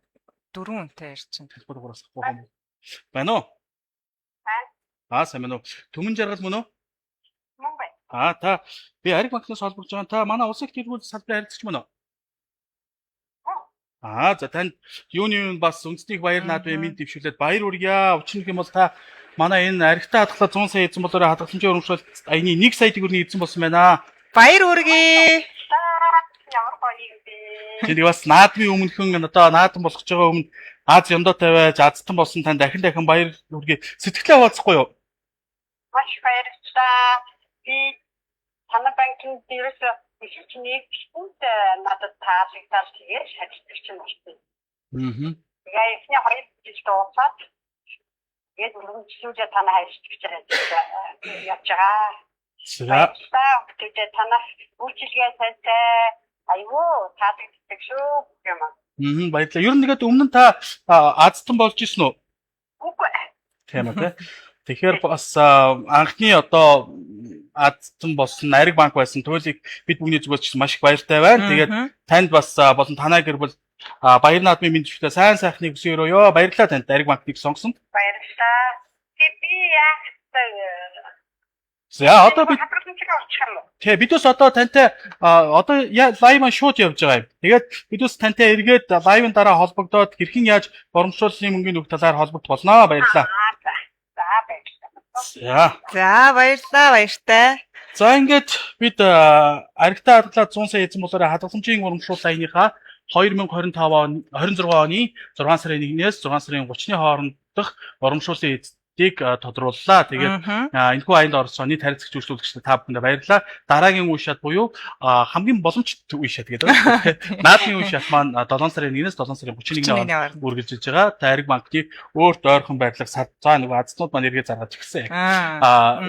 хүнтэй ярьж байна. Хэлбэр угаас ахгүй. Байна уу? Сайн байна уу? Түмэн жаргал мөн үү? Мөн байна. Та би Ариг банкнаас холбогдож байгаа. Та манай улсын их тэргүүл салбарын харилцагч мөн үү? За танд юуны бас үндэсний баяр наадмын мэд дэвшүүлээд баяр хүргье. Учир нь юм бол та манай энэ аригтай хадгалаа 100 сая эзэн болоороо хадгаламжийн урамшуулалт аяны 1 сая төгрөгийн эзэн болсон байна. Баяр хүргэе. Ямар гоё юм бэ? Тэгээд бас наадмын өмнөхөн одоо наадан болгож байгаа өмнө Аз ёндоо тавиаж азтан болсон тань дахин баяр хүргэе. Сэтгэлээ хуваалцахгүй юу? Маш баярлалаа. Би танай банкны дээрээс ихчнийг надад таалагдал тэгээд шалгаж болсон. Тэгээ ихний хоёр жил дуусаад тэгээд үргэлжлүүлээ танай хайрцагчаар явж байгаа. За. Тэгээд танай үйлчилгээ сайтай айвуу таалагддаг шүү юм. Баярлалаа. Ер нь тэгээд өмнө нь та азтан болж исэн үү? Үгүй. Тийм үү? Тэгэхээр бас анхны одоо Азтан болсон Ариг банк байсан туйлыг бид бүгний зүгээс ч маш их баяртай байна. Тэгээд танд бас болон танай гэр бүл баяр наадмын мэндчилгээ сайн сайхныг хүсье өрөөё. Баярлалаа танд Ариг банкыг сонгосонд. Баярлалаа. Би яах За одоо бид хатгалзамжийг очих юм уу? тий бид бас одоо тантай одоо лайв маань шууд явж байгаа юм. Тэгээд бид бас тантай эргээд лайвын дараа холбогдоод хэрхэн яаж боромжуулалтын мөнгөний үг талаар холбогдох болно. Баярлалаа. За баярлалаа. За. баярлалаа баяртай. За ингээд бид аригтай хадгалаад 100 сая эзэн болоорой хадгаламжийн урамшуулал аяныхаа 2025 он 26 оны 6 сарын 1-ээс 6 сарын 30-ны хоорондох урамшууллын эзэдийг тодрууллаа. Тэгээд энэхүү аянд орсон нийт харилцагч үйлчлүүлэгчид та бүхэндээ баярлалаа. Дараагийн үе шат буюу хамгийн боломжтой үе шат гэдэг байна. Наадмын үе шат маань 7 сарын 1-ээс 7 сарын 31-ний хооронд үргэлжилж байгаа. Ариг банкны өөрт ойрхон байрлах за нөгөө азтнууд маань эргээ заргаж гисэн.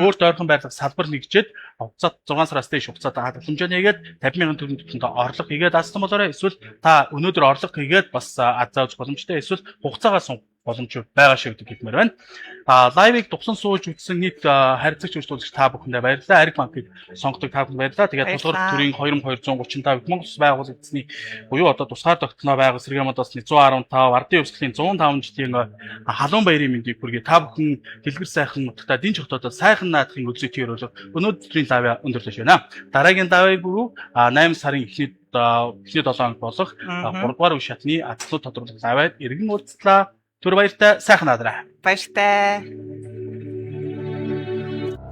Өөрт ойрхон байрлах салбар нэгжээд хугацаат 6 сараас дээш хугацаатай хадгаламжаа нэгээд 50,000 төгрөгийн төвчөнд орлого хийгээд азтан болоорой. Эсвэл та өнөөдөр орлого хийгээд бас аз зааж боломжтой. Эсвэл хугацаагаа сун боломж байгаа шиг гэдэгмээр байна. Лайвыг дугсан сууж үзсэн нийт харилцагч үйлчлүүлэгч та бүхэндээ баярлалаа. Ариг банкыг сонгодог та бүхэнд баярлалаа. Тэгээд тусгаар төрийн 2235 Монгол Улс байгууллагын эзний буюу одоо тусгаар тогтноо байгуулсан Сэргэмодоос 115 Ардын өвсглийн 105 жилийн халуун баярын мэндийг хүргэе. Та бүхэн дэлгэр сайхан нутагта дин чогтодод сайхан наадахын өдрийг төрүүлж өнөөдрийн лайв өндөрлөж байна. Дараагийн лайв бүр 8 сарын эхний 7 хоног болох 3 дугаар үе шатны азлууд тодруулах лайвд иргэн уулзлаа. Түр баяртай сайхан надраа. Баяртай.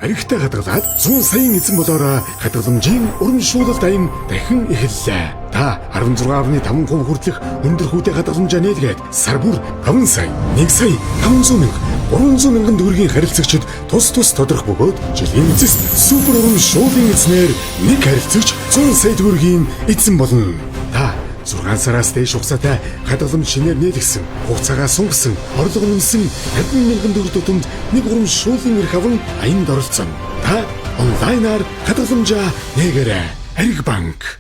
Аригтай хадгалаад 100 саяын эзэн болоорой хадгаламжийн урамшуулалт аян дахин эхэллээ. Та 16.5% хүртэлх өндөр хүүтэй хадгаламжаа нээлгээд сар бүр 5 сая, 1 сая, 500 мянга, 300 мянган төгрөгийн харилцагчид тус тодрох бөгөөд жилийн эцэст супер урамшууллын эзнээр нэг харилцагч 100 сая төгрөгийн эзэн болно. Та 6 сараас дээш хугацаатай хадгаламж шинээр нээлгсэн, хугацаагаа сунгасан, орлого нэмсэн 50,000 төгрөг тутамд нэг урамшууллын эрх аван аянд оролцсон. Та онлайнаар хадгаламжаа нээгээрэй. Ариг банк